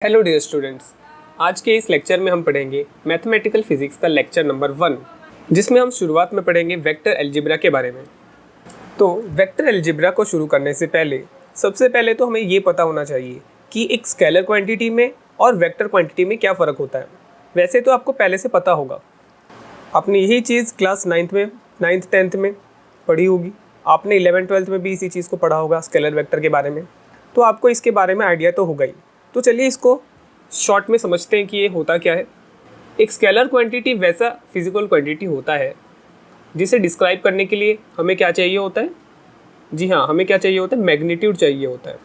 Hello dear students, आज के इस लेक्चर में हम पढ़ेंगे मैथमेटिकल फिजिक्स का लेक्चर नंबर 1, जिसमें हम शुरुआत में पढ़ेंगे वेक्टर अलजेब्रा के बारे में। तो वेक्टर अलजेब्रा को शुरू करने से पहले सबसे पहले तो हमें ये पता होना चाहिए कि एक स्केलर क्वांटिटी में और वेक्टर क्वांटिटी में क्या फ़र्क होता है। वैसे तो आपको पहले से पता होगा, आपने यही चीज़ क्लास 9th 10th में पढ़ी होगी, आपने 11th 12th में भी इसी चीज़ को पढ़ा होगा स्केलर वेक्टर के बारे में, तो आपको इसके बारे में आइडिया तो होगा ही। तो चलिए इसको शॉर्ट में समझते हैं कि ये होता क्या है। एक स्केलर क्वांटिटी वैसा फिजिकल क्वांटिटी होता है जिसे डिस्क्राइब करने के लिए हमें क्या चाहिए होता है। जी हाँ, हमें क्या चाहिए होता है, मैग्नीट्यूड चाहिए होता है।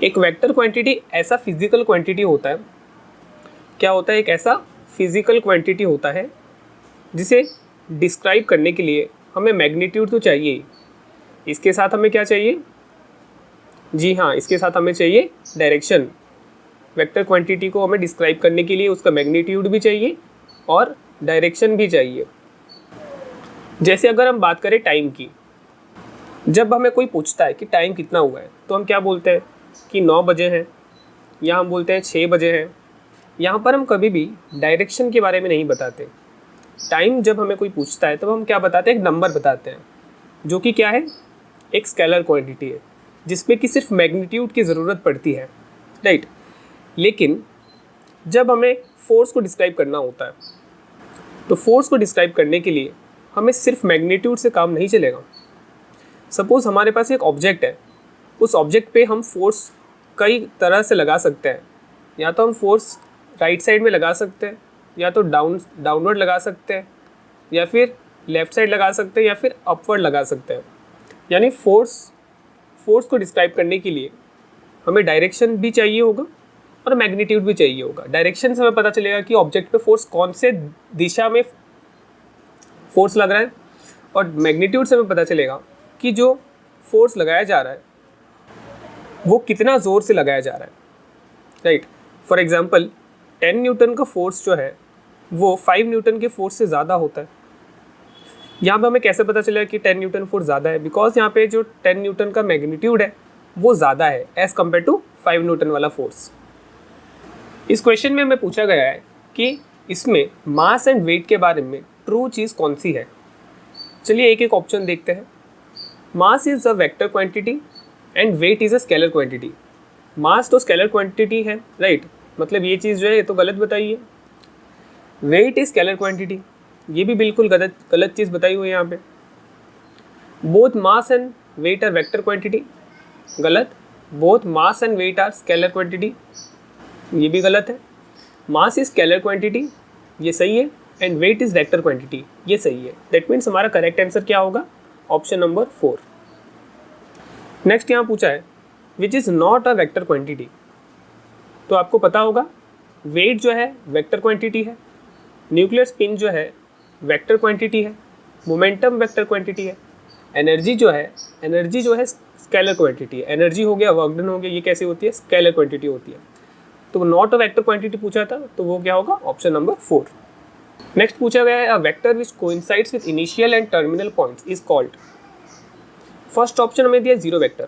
एक वेक्टर क्वांटिटी ऐसा फिजिकल क्वांटिटी होता है, क्या होता है, एक ऐसा फिजिकल क्वांटिटी होता है जिसे डिस्क्राइब करने के लिए हमें मैग्नीट्यूड तो चाहिए ही। इसके साथ हमें क्या चाहिए, जी हाँ, इसके साथ हमें चाहिए डायरेक्शन। वेक्टर क्वांटिटी को हमें डिस्क्राइब करने के लिए उसका मैग्नीट्यूड भी चाहिए और डायरेक्शन भी चाहिए। जैसे अगर हम बात करें टाइम की, जब हमें कोई पूछता है कि टाइम कितना हुआ है तो हम क्या बोलते हैं कि 9 बजे हैं, या हम बोलते हैं 6 बजे हैं। यहाँ पर हम कभी भी डायरेक्शन के बारे में नहीं बताते। टाइम जब हमें कोई पूछता है तब हम क्या बताते हैं, एक नंबर बताते हैं, जो कि क्या है, एक स्केलर क्वांटिटी है जिसमें कि सिर्फ मैग्नीट्यूड की ज़रूरत पड़ती है, राइट। लेकिन जब हमें फोर्स को डिस्क्राइब करना होता है तो फोर्स को डिस्क्राइब करने के लिए हमें सिर्फ मैग्नीट्यूड से काम नहीं चलेगा। सपोज़ हमारे पास एक ऑब्जेक्ट है, उस ऑब्जेक्ट पे हम फोर्स कई तरह से लगा सकते हैं। या तो हम फोर्स राइट साइड में लगा सकते हैं, या तो डाउनवर्ड लगा सकते हैं, या फिर लेफ़्ट साइड लगा सकते हैं, या फिर अपवर्ड लगा सकते हैं। यानी फोर्स को डिस्क्राइब करने के लिए हमें डायरेक्शन भी चाहिए होगा और मैग्नीट्यूड भी चाहिए होगा। डायरेक्शन से हमें पता चलेगा कि ऑब्जेक्ट पे फोर्स कौन से दिशा में फोर्स लग रहा है, और मैग्नीट्यूड से हमें पता चलेगा कि जो फोर्स लगाया जा रहा है वो कितना ज़ोर से लगाया जा रहा है, राइट। फॉर एग्जांपल 10 न्यूटन का फोर्स जो है वो 5 न्यूटन के फोर्स से ज़्यादा होता है। यहाँ पे हमें कैसे पता चलेगा कि 10 न्यूटन फोर्स ज़्यादा है, बिकॉज यहाँ पे जो 10 न्यूटन का मैग्नीट्यूड है वो ज़्यादा है एज़ कम्पेयर टू 5 न्यूटन वाला फोर्स। इस क्वेश्चन में हमें पूछा गया है कि इसमें मास एंड वेट के बारे में ट्रू चीज़ कौन सी है। चलिए एक एक ऑप्शन देखते हैं। Mass is a vector quantity and weight is a scalar quantity. Mass तो स्केलर क्वांटिटी है, राइट, मतलब ये चीज़ जो है ये तो गलत बताई है। वेट इज स्केलर क्वांटिटी, ये भी बिल्कुल गलत चीज़ बताई हुई है यहाँ पे। Both mass and weight are vector quantity, गलत। Both mass and weight are scalar quantity, ये भी गलत है। मास इज स्केलर क्वांटिटी, ये सही है, and weight is vector quantity, ये सही है। दैट मीन्स हमारा करेक्ट आंसर क्या होगा, ऑप्शन नंबर 4। नेक्स्ट यहाँ पूछा है which is not a vector quantity. तो आपको पता होगा वेट जो है वेक्टर क्वांटिटी है, न्यूक्लियर स्पिन जो है वेक्टर क्वांटिटी है, मोमेंटम वेक्टर क्वांटिटी है, एनर्जी जो है स्केलर क्वांटिटी है। एनर्जी हो गया, वर्क डन हो गया, ये कैसे होती है, स्केलर क्वांटिटी होती है। तो नॉट अ वेक्टर क्वांटिटी पूछा था तो वो क्या होगा, ऑप्शन नंबर 4। नेक्स्ट पूछा गया है a vector which coincides with initial and terminal points is called. First option हमें दिया जीरो वेक्टर।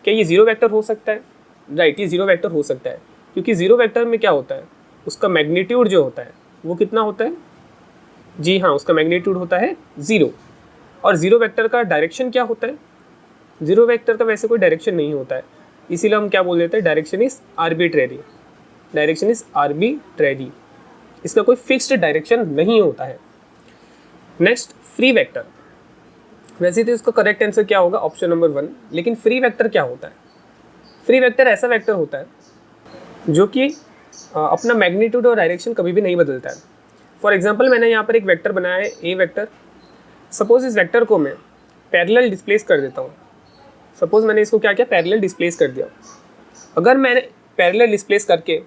क्या ये जीरो वेक्टर हो सकता है, राइट, ये जीरो वेक्टर हो सकता है, क्योंकि जीरो वेक्टर में क्या होता है, उसका मैग्नीट्यूड जो होता है वो कितना होता है, जी हाँ, उसका मैग्नीट्यूड होता है 0। और जीरो वेक्टर का डायरेक्शन क्या होता है, जीरो वेक्टर का वैसे कोई डायरेक्शन नहीं होता है, इसीलिए हम क्या बोल देते हैं, direction is arbitrary. Direction is arbitrary, इसका कोई फिक्स्ड डायरेक्शन नहीं होता है। Next free vector. वैसे तो इसका करेक्ट आंसर क्या होगा, ऑप्शन नंबर 1। लेकिन फ्री वेक्टर क्या होता है, फ्री वेक्टर ऐसा वेक्टर होता है जो कि अपना मैग्नीट्यूड और डायरेक्शन कभी भी नहीं बदलता है। फॉर एग्जांपल मैंने यहाँ पर एक वेक्टर बनाया है ए वेक्टर। सपोज़ इस वेक्टर को मैं पैरेलल डिस्प्लेस कर देता हूँ। सपोज़ मैंने इसको क्या किया, पैरेलल डिस्प्लेस कर दिया। अगर मैंने पैरेलल डिस्प्लेस करके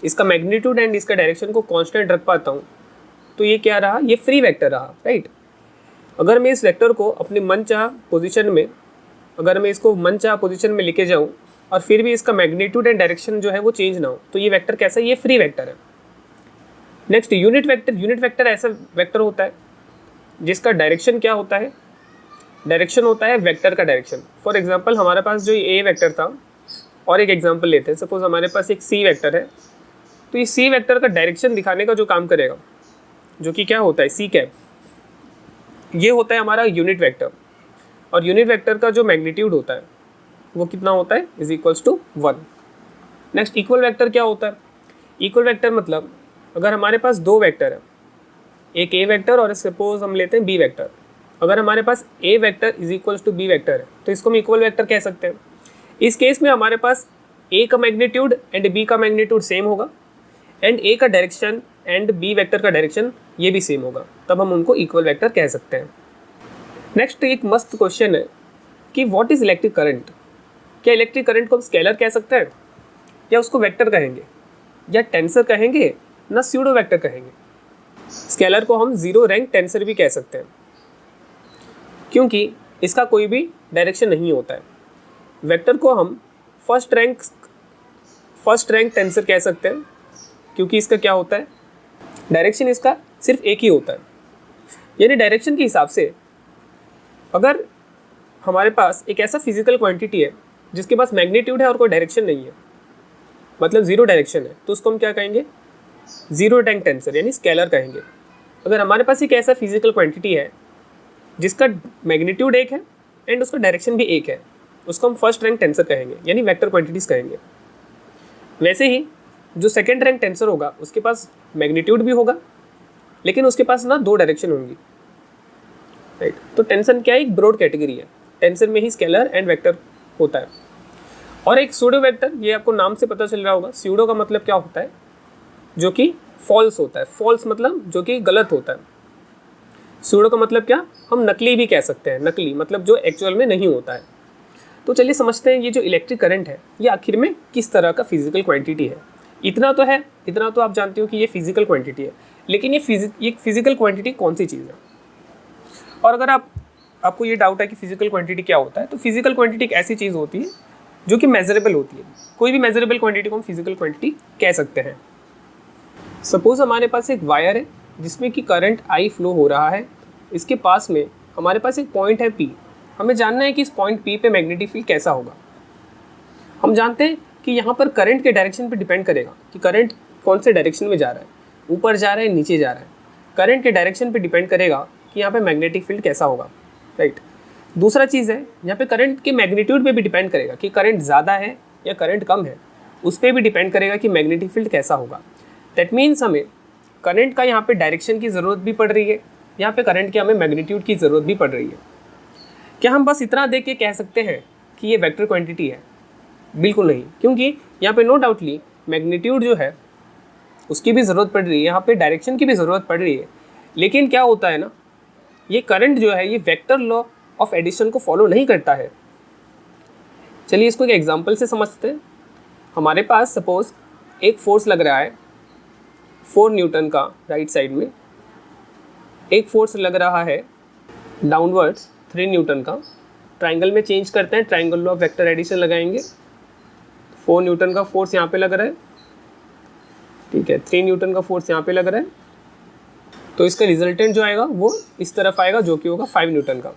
इसका मैग्नीट्यूड एंड इसका डायरेक्शन को कांस्टेंट रख पाता हूँ तो ये क्या रहा, ये फ्री वेक्टर रहा, राइट। अगर मैं इस वेक्टर को अपने मनचाहा पोजीशन में, अगर मैं इसको मनचाहा पोजीशन में लेके जाऊँ और फिर भी इसका मैग्नीट्यूड एंड डायरेक्शन जो है वो चेंज ना हो, तो ये वेक्टर कैसा है, ये फ्री वेक्टर है। Next unit vector. Unit vector ऐसा वेक्टर होता है जिसका डायरेक्शन क्या होता है, डायरेक्शन होता है वेक्टर का डायरेक्शन। फॉर एग्जांपल हमारे पास जो ए वेक्टर था और एक एग्जांपल लेते हैं। सपोज हमारे पास एक सी वेक्टर है, तो ये सी वेक्टर का डायरेक्शन दिखाने का जो काम करेगा, जो कि क्या होता है, सी कैप, ये होता है हमारा यूनिट वेक्टर। और यूनिट वेक्टर का जो मैग्नीट्यूड होता है वो कितना होता है, is equals to 1। Next equal vector क्या होता है? इक्वल वेक्टर मतलब अगर हमारे पास दो वेक्टर है, एक ए वेक्टर और सपोज हम लेते हैं बी वेक्टर। अगर हमारे पास A vector is equals to B vector है तो इसको हम इक्वल वेक्टर कह सकते हैं। इस केस में हमारे पास ए का मैग्नीट्यूड एंड बी का मैग्नीट्यूड सेम होगा, एंड ए का डायरेक्शन एंड बी वेक्टर का डायरेक्शन ये भी सेम होगा, तब हम उनको इक्वल वेक्टर कह सकते हैं। नेक्स्ट एक मस्त क्वेश्चन है कि व्हाट इज इलेक्ट्रिक करंट। क्या इलेक्ट्रिक करंट को हम स्केलर कह सकते हैं, या उसको वेक्टर कहेंगे, या टेंसर कहेंगे, ना स्यूडो वेक्टर कहेंगे। स्केलर को हम जीरो रैंक टेंसर भी कह सकते हैं, क्योंकि इसका कोई भी डायरेक्शन नहीं होता है। वेक्टर को हम फर्स्ट रैंक टेंसर कह सकते हैं, क्योंकि इसका क्या होता है, डायरेक्शन इसका सिर्फ एक ही होता है। यानी डायरेक्शन के हिसाब से अगर हमारे पास एक ऐसा फिजिकल क्वांटिटी है जिसके पास मैग्नीट्यूड है और कोई डायरेक्शन नहीं है, मतलब जीरो डायरेक्शन है, तो उसको हम क्या कहेंगे, जीरो रैंक टेंसर यानी स्केलर कहेंगे। अगर हमारे पास एक ऐसा फिजिकल क्वांटिटी है जिसका मैग्नीट्यूड एक है एंड उसका डायरेक्शन भी एक है, उसको हम फर्स्ट रैंक टेंसर कहेंगे, यानी वेक्टर क्वांटिटीज़ कहेंगे। वैसे ही जो सेकेंड रैंक टेंसर होगा उसके पास मैग्नीट्यूड भी होगा, लेकिन उसके पास ना दो डायरेक्शन होंगी, राइट। तो टेंसर क्या है, एक ब्रॉड कैटेगरी है, टेंसर में ही स्केलर एंड वेक्टर होता है। और एक सूडो वेक्टर, ये आपको नाम से पता चल रहा होगा, सूडो का मतलब क्या होता है, जो कि फॉल्स होता है। फॉल्स मतलब जो कि गलत होता है। सूडो का मतलब क्या, हम नकली भी कह सकते हैं, नकली मतलब जो एक्चुअल में नहीं होता है। तो चलिए समझते हैं ये जो इलेक्ट्रिक करंट है ये आखिर में किस तरह का फिजिकल क्वांटिटी है। इतना तो आप जानते हो कि ये फिजिकल क्वांटिटी है, लेकिन ये फिजिकल क्वांटिटी कौन सी चीज़ है। और अगर आपको ये डाउट है कि फिजिकल क्वांटिटी क्या होता है, तो फिजिकल क्वांटिटी एक ऐसी चीज़ होती है जो कि मेजरेबल होती है। कोई भी मेजरेबल क्वांटिटी को हम फिजिकल क्वांटिटी कह सकते हैं। सपोज हमारे पास एक वायर है जिसमें कि करंट आई फ्लो हो रहा है, इसके पास में हमारे पास एक पॉइंट है P। हमें जानना है कि इस पॉइंट P पे मैग्नेटिक फील्ड कैसा होगा। हम जानते हैं कि यहाँ पर करंट के डायरेक्शन पे डिपेंड करेगा कि करंट कौन से डायरेक्शन में जा रहा है, ऊपर जा रहा है, नीचे जा रहा है। करंट के डायरेक्शन पे डिपेंड करेगा कि यहाँ पे मैग्नेटिक फील्ड कैसा होगा, राइट। दूसरा चीज़ है, यहाँ पे करंट के मैग्नीट्यूड पे भी डिपेंड करेगा कि करंट ज़्यादा है या करंट कम है, उस पर भी डिपेंड करेगा कि मैग्नेटिक फील्ड कैसा होगा। दैट मीन्स हमें करंट का यहाँ पे डायरेक्शन की ज़रूरत भी पड़ रही है, यहाँ पे करंट की हमें मैग्नीट्यूड की ज़रूरत भी पड़ रही है। क्या हम बस इतना देख के कह सकते हैं कि ये वेक्टर क्वांटिटी है? बिल्कुल नहीं, क्योंकि यहाँ पे नो डाउटली मैग्नीट्यूड जो है उसकी भी ज़रूरत पड़ रही है, यहाँ पे डायरेक्शन की भी ज़रूरत पड़ रही है। लेकिन क्या होता है ना, ये करंट जो है ये वेक्टर लॉ ऑफ एडिशन को फॉलो नहीं करता है। चलिए इसको एक एग्जांपल से समझते हैं। हमारे पास सपोज एक फोर्स लग रहा है 4 न्यूटन का राइट साइड में, एक फोर्स लग रहा है डाउनवर्ड्स 3 न्यूटन का। ट्राइंगल में चेंज करते हैं, triangle law of vector addition लगाएंगे। 4 न्यूटन का फोर्स यहाँ पे लग रहा है, ठीक है, 3 न्यूटन का फोर्स यहाँ पे लग रहा है, तो इसका रिजल्टेंट जो आएगा वो इस तरफ आएगा, जो कि होगा 5 न्यूटन का।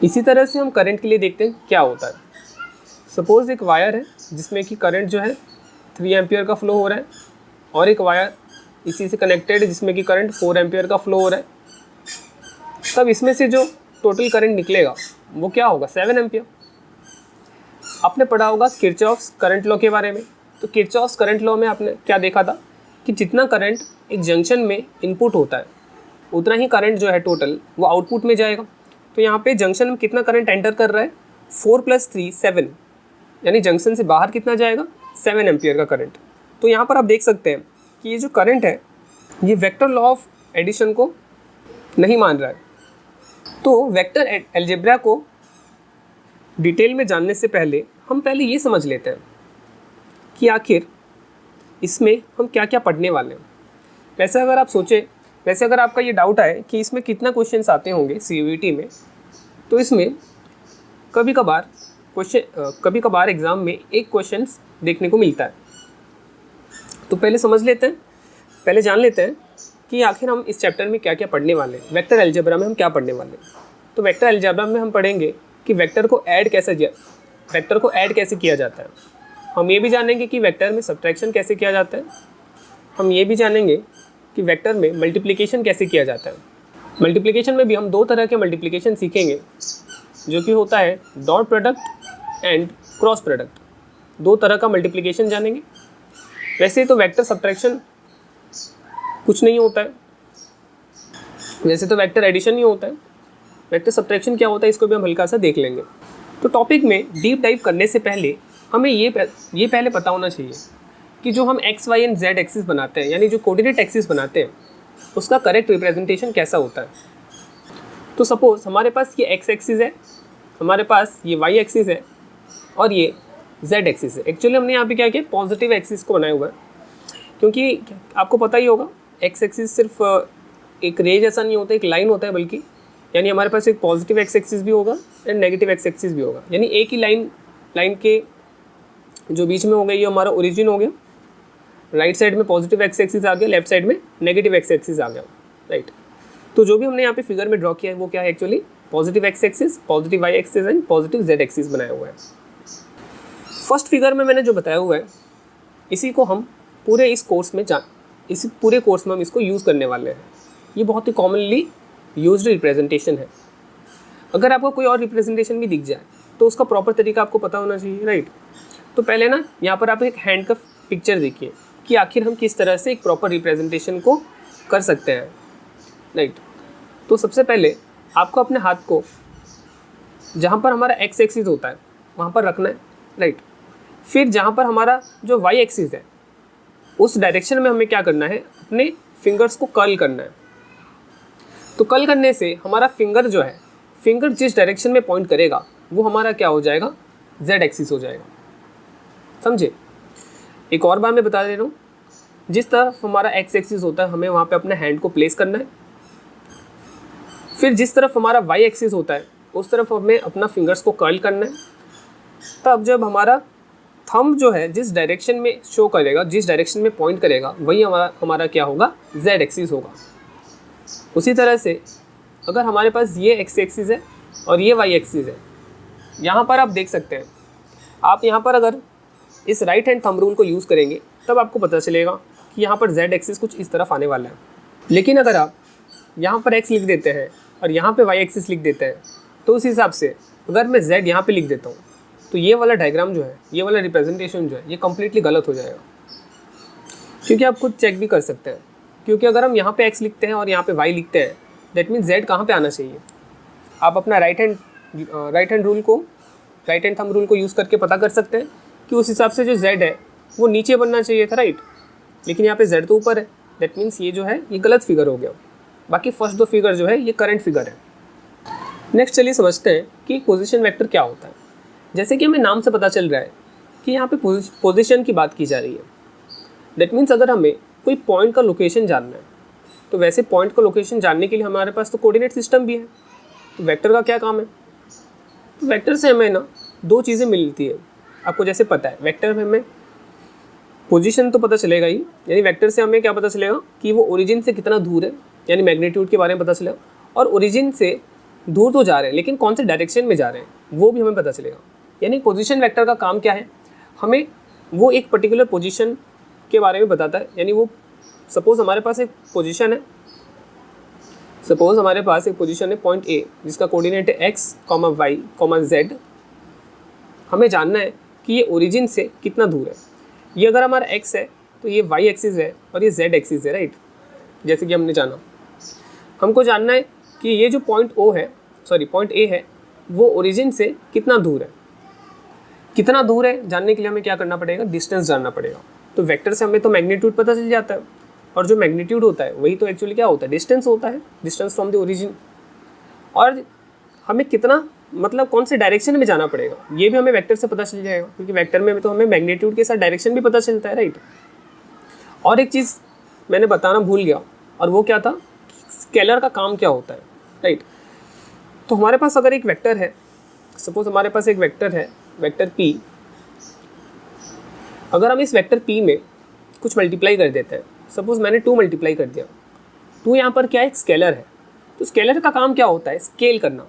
इसी तरह से हम करंट के लिए देखते हैं क्या होता है। सपोज एक वायर है जिसमें कि करंट जो है 3 एम्पियर का फ्लो हो रहा है, और एक वायर इसी से कनेक्टेड है जिसमें कि करंट 4 एम्पियर का फ्लो हो रहा है। तब इसमें से जो टोटल करंट निकलेगा वो क्या होगा, 7 एम्पियर। आपने पढ़ा होगा किरचॉफ्स करंट लॉ के बारे में। तो किरचॉफ्स करंट लॉ में आपने क्या देखा था कि जितना करंट एक जंक्शन में इनपुट होता है उतना ही करंट जो है टोटल वो आउटपुट में जाएगा। तो यहाँ पे जंक्शन में कितना करंट एंटर कर रहा है, 4 + 3 7, यानी जंक्शन से बाहर कितना जाएगा, 7 एम्पियर का करंट। तो यहाँ पर आप देख सकते हैं कि ये जो करंट है ये वेक्टर लॉ ऑफ एडिशन को नहीं मान रहा है। तो वेक्टर अलजेब्रा को डिटेल में जानने से पहले हम पहले ये समझ लेते हैं कि आखिर इसमें हम क्या क्या पढ़ने वाले हैं। वैसे अगर आपका ये डाउट है कि इसमें कितना क्वेश्चंस आते होंगे CUET में, तो इसमें कभी कभार एग्ज़ाम में एक क्वेश्चंस देखने को मिलता है। तो पहले जान लेते हैं कि आखिर हम इस चैप्टर में क्या क्या पढ़ने वाले हैं। वेक्टर अलजेब्रा में हम क्या पढ़ने वाले हैं। तो वेक्टर अलजेब्रा में हम पढ़ेंगे कि वेक्टर को ऐड कैसे वेक्टर को ऐड कैसे किया जाता है, हम ये भी जानेंगे कि वेक्टर में सब्ट्रैक्शन कैसे किया जाता है, हम ये भी जानेंगे कि वेक्टर में मल्टीप्लिकेशन कैसे किया जाता है। मल्टीप्लिकेशन में भी हम दो तरह के मल्टीप्लिकेशन सीखेंगे, जो कि होता है dot product and cross product. दो तरह का मल्टीप्लिकेशन जानेंगे। वैसे तो वेक्टर सब्ट्रैक्शन कुछ नहीं होता है, वैसे तो वेक्टर एडिशन ही होता है। वेक्टर सब्ट्रैक्शन क्या होता है इसको भी हम हल्का सा देख लेंगे। तो टॉपिक में डीप डाइव करने से पहले हमें ये पहले पता होना चाहिए कि जो हम X Y and Z axis बनाते हैं, यानी जो कोऑर्डिनेट एक्सिस बनाते हैं, उसका करेक्ट रिप्रेजेंटेशन कैसा होता है। तो सपोज हमारे पास ये एक्स एक्सिस है, हमारे पास ये वाई एक्सिस है और ये जेड एक्सिस है। एक्चुअली हमने यहाँ पे क्या किया, पॉजिटिव एक्सिस को बनाया हुआ है, क्योंकि आपको पता ही होगा एक्स एक्सिस सिर्फ एक रे जैसा नहीं होता, एक लाइन होता है, बल्कि यानी हमारे पास एक पॉजिटिव एक्स एक्सिस भी होगा एंड नेगेटिव एक्स एक्सिस भी होगा। यानी एक ही लाइन के जो बीच में हो गया ये हमारा ओरिजिन हो गया, राइट साइड में पॉजिटिव एक्स एक्सिस आ गया, लेफ्ट साइड में नेगेटिव एक्स एक्सिस आ गया, राइट। तो जो भी हमने यहाँ पे फिगर में ड्रॉ किया है वो क्या है, actually positive X axis, positive Y axis and positive Z axis बनाया हुआ है। फर्स्ट फिगर में मैंने जो बताया हुआ है इसी को हम पूरे कोर्स में हम इसको यूज़ करने वाले हैं। ये बहुत ही कॉमनली यूज्ड रिप्रेजेंटेशन है। अगर आपको कोई और रिप्रेजेंटेशन भी दिख जाए तो उसका प्रॉपर तरीका आपको पता होना चाहिए, राइट। तो पहले ना यहाँ पर आप एक हैंड का पिक्चर देखिए कि आखिर हम किस तरह से एक प्रॉपर रिप्रेजेंटेशन को कर सकते हैं, राइट। तो सबसे पहले आपको अपने हाथ को जहाँ पर हमारा एक्स एक्सिस होता है वहाँ पर रखना है, राइट। फिर जहाँ पर हमारा जो वाई एक्सिस है उस डायरेक्शन में हमें क्या करना है, अपने फिंगर्स को कर्ल करना है। तो कर्ल करने से हमारा फिंगर जिस डायरेक्शन में पॉइंट करेगा वो हमारा क्या हो जाएगा, जेड एक्सिस हो जाएगा, समझे। एक और बार मैं बता दे रहा हूँ, जिस तरफ हमारा एक्स एक्सिस होता है हमें वहाँ पे अपना हैंड को प्लेस करना है। फिर जिस तरफ हमारा वाई एक्सिस होता है उस तरफ हमें अपना फिंगर्स को कर्ल करना है। तब जब हमारा थंब जो है जिस डायरेक्शन में शो करेगा, जिस डायरेक्शन में पॉइंट करेगा, वही हमारा क्या होगा, जेड एक्सिस होगा। उसी तरह से अगर हमारे पास ये एक्स एक्सिस है और ये वाई एक्सिस है, यहाँ पर आप देख सकते हैं, आप यहाँ पर अगर इस राइट हैंड थंब रूल को यूज़ करेंगे तब आपको पता चलेगा कि यहाँ पर जेड एक्सिस कुछ इस तरफ आने वाला है। लेकिन अगर आप यहाँ पर एक्स लिख देते हैं और यहाँ पे वाई एक्सिस लिख देते हैं तो उस हिसाब से अगर मैं जेड यहाँ पे लिख देता हूँ तो ये वाला डायग्राम जो है, ये वाला रिप्रेजेंटेशन जो है, ये कम्प्लीटली गलत हो जाएगा। क्योंकि आप खुद चेक भी कर सकते हैं, क्योंकि अगर हम यहाँ पे एक्स लिखते हैं और यहाँ पे वाई लिखते हैं दैट मीन्स जेड कहाँ पे आना चाहिए। आप अपना राइट हैंड थंब रूल को यूज़ करके पता कर सकते हैं कि उस हिसाब से जो जेड है वो नीचे बनना चाहिए था, राइट। लेकिन यहाँ पे जेड तो ऊपर है, दैट मीन्स ये जो है ये गलत फिगर हो गया। बाकी फर्स्ट दो फिगर जो है ये करंट फिगर है। नेक्स्ट चलिए समझते हैं कि पोजीशन वेक्टर क्या होता है। जैसे कि हमें नाम से पता चल रहा है कि यहाँ पे पोजीशन की बात की जा रही है, दैट मीन्स अगर हमें कोई पॉइंट का लोकेशन जानना है तो वैसे पॉइंट का लोकेशन जानने के लिए हमारे पास तो कोऑर्डिनेट सिस्टम भी है। तो वेक्टर का क्या काम है, तो वेक्टर से हमें ना दो चीज़ें मिलती है। आपको जैसे पता है वेक्टर में हमें पोजीशन तो पता चलेगा ही, यानी वेक्टर से हमें क्या पता चलेगा कि वो ओरिजिन से कितना दूर है, यानी मैग्नीट्यूड के बारे में पता चलेगा। और ओरिजिन से दूर तो जा रहे हैं लेकिन कौन से डायरेक्शन में जा रहे हैं वो भी हमें पता चलेगा। यानी पोजीशन वेक्टर का काम क्या है, हमें वो एक पर्टिकुलर पोजीशन के बारे में बताता है। यानी वो सपोज हमारे पास एक पोजीशन है पॉइंट ए जिसका कोऑर्डिनेट है एक्स, वाई, जेड। हमें जानना है कि ये ओरिजिन से कितना दूर है। ये अगर हमारा एक्स है तो ये वाई एक्सिस है और ये जेड एक्सिस है, राइट। जैसे कि हमने जाना, हमको जानना है कि ये जो पॉइंट ए है वो ओरिजिन से कितना दूर है। कितना दूर है जानने के लिए हमें क्या करना पड़ेगा, डिस्टेंस जानना पड़ेगा। तो वेक्टर से हमें तो मैग्नीट्यूड पता चल जाता है, और जो मैग्नीट्यूड होता है वही तो एक्चुअली क्या होता है, डिस्टेंस होता है, डिस्टेंस फ्रॉम द ओरिजिन। और हमें कितना मतलब कौन से डायरेक्शन में जाना पड़ेगा ये भी हमें वेक्टर से पता चल जाएगा, क्योंकि वेक्टर में तो हमें मैग्नीट्यूड के साथ डायरेक्शन भी पता चलता है, राइट। और एक चीज़ मैंने बताना भूल गया, और वो क्या था, स्केलर का काम क्या होता है, राइट। तो हमारे पास अगर एक वेक्टर है, सपोज हमारे पास एक वेक्टर है, वेक्टर पी। अगर हम इस वेक्टर पी में कुछ मल्टीप्लाई कर देते हैं, सपोज मैंने 2 मल्टीप्लाई कर दिया, 2 यहाँ पर क्या है, एक स्केलर है। तो स्केलर का काम क्या होता है, स्केल करना।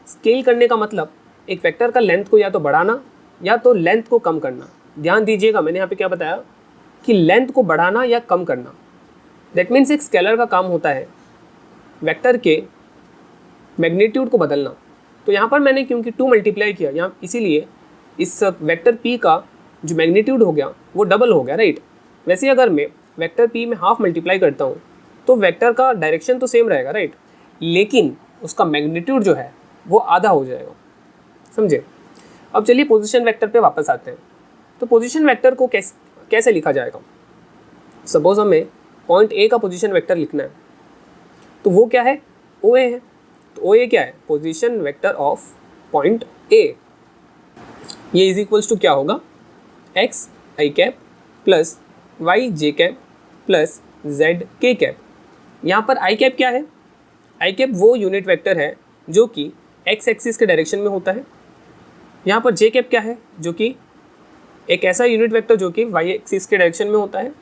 स्केल करने का मतलब एक वेक्टर का लेंथ को या तो बढ़ाना या तो लेंथ को कम करना। ध्यान दीजिएगा मैंने यहाँ पे क्या बताया कि लेंथ को बढ़ाना या कम करना। दैट मीन्स एक स्केलर का काम होता है वेक्टर के मैग्नीट्यूड को बदलना। तो यहाँ पर मैंने क्योंकि 2 मल्टीप्लाई किया यहाँ, इसीलिए इस वेक्टर p का जो मैग्नीट्यूड हो गया वो डबल हो गया, राइट। वैसे ही अगर मैं वेक्टर p में हाफ मल्टीप्लाई करता हूँ तो वेक्टर का डायरेक्शन तो सेम रहेगा, राइट, लेकिन उसका मैग्नीट्यूड जो है वो आधा हो जाएगा, समझे। अब चलिए पोजीशन वेक्टर पे वापस आते हैं। तो पोजीशन वेक्टर को कैसे लिखा जाएगा। सपोज हमें पॉइंट ए का पोजीशन वेक्टर लिखना है, तो वो क्या है, ओ ए है। तो ओ ए क्या है, position vector of point A. ये इज इक्वल्स टू क्या होगा, एक्स आई कैप प्लस वाई जे कैप प्लस जेड के कैप। यहाँ पर आई कैप क्या है, आई कैप वो यूनिट वेक्टर है जो कि एक्स एक्सिस के डायरेक्शन में होता है। यहाँ पर जे कैप क्या है, जो कि एक ऐसा यूनिट वेक्टर जो कि वाई एक्सिस के डायरेक्शन में होता है।